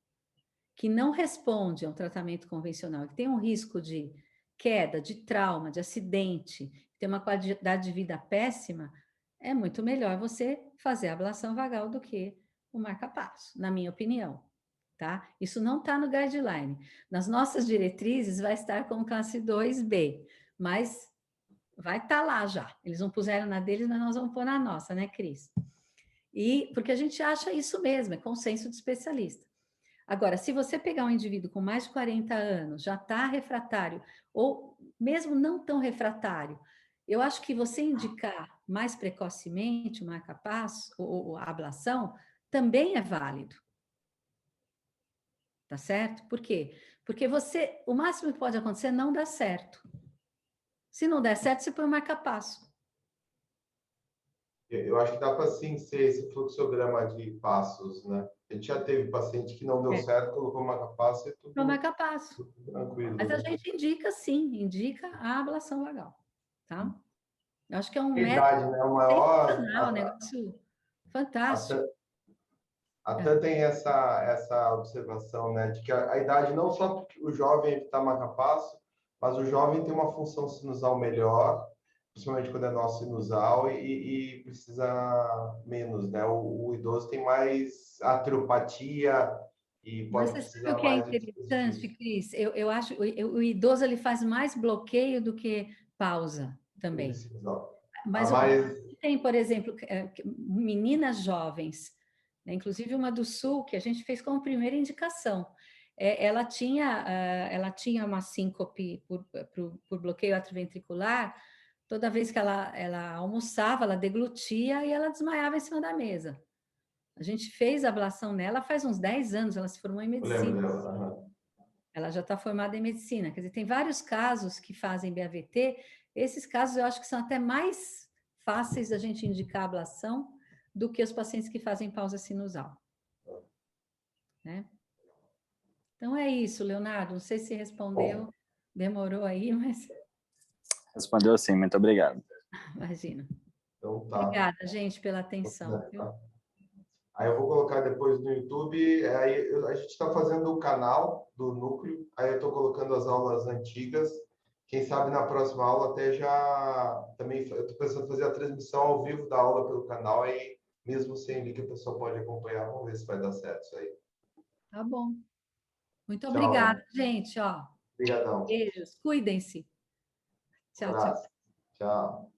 que não responde a um tratamento convencional, que tem um risco de queda, de trauma, de acidente, ter uma qualidade de vida péssima, é muito melhor você fazer a ablação vagal do que o marca-passo, na minha opinião, tá? Isso não está no guideline. Nas nossas diretrizes vai estar como classe 2B, mas vai estar lá já. Eles não puseram na deles, mas nós vamos pôr na nossa, né, Cris? E porque a gente acha isso mesmo, é consenso de especialista. Agora, se você pegar um indivíduo com mais de 40 anos, já está refratário, ou mesmo não tão refratário, eu acho que você indicar mais precocemente o marca-passo ou a ablação também é válido. Tá certo? Por quê? Porque você, o máximo que pode acontecer é não dar certo. Se não der certo, você põe o marca-passo. Eu acho que dá para sim ser esse fluxograma de passos, né? A gente já teve paciente que não deu certo, colocou marca-passo e Põe o marca-passo. tudo tranquilo. Mas a Né? gente indica, sim, indica a ablação vagal, tá? Eu acho que é um A método idade, né? O maior... sensacional, um negócio fantástico. Até tem essa observação, né? De que a idade, não só porque o jovem evita marca-passo, mas o jovem tem uma função sinusal melhor, principalmente quando é nó sinusal, e precisa menos, né? O idoso tem mais atriopatia e Mas pode você sabe o precisar que é mais de interessante, dispositivos. Cris? Eu acho o idoso ele faz mais bloqueio do que pausa também. Sinusal. A Mas mais... tem, por exemplo, meninas jovens, né? Inclusive uma do Sul, que a gente fez como primeira indicação. Ela tinha uma síncope por bloqueio atrioventricular, toda vez que ela almoçava, ela deglutia e ela desmaiava em cima da mesa. A gente fez a ablação nela faz uns 10 anos, ela se formou em Eu lembro medicina. dela. Aham. Ela já está formada em medicina. Quer dizer, tem vários casos que fazem BAVT. Esses casos eu acho que são até mais fáceis da gente indicar a ablação do que os pacientes que fazem pausa sinusal. Né? Então é isso, Leonardo. Não sei se respondeu, Bom, demorou aí, mas Respondeu sim, muito obrigado. imagina. então tá. Obrigada, gente, pela atenção. Viu? Aí eu vou colocar depois no YouTube. A gente está fazendo o canal do núcleo. Aí eu estou colocando as aulas antigas. Quem sabe na próxima aula até já também eu estou pensando em fazer a transmissão ao vivo da aula pelo canal. Aí mesmo sem link a pessoa pode acompanhar. Vamos ver se vai dar certo isso aí. Tá bom. Muito Tchau. obrigada, gente. Ó, Obrigadão. beijos. Cuidem-se. Um Tchau, tchau. abraço. Tchau.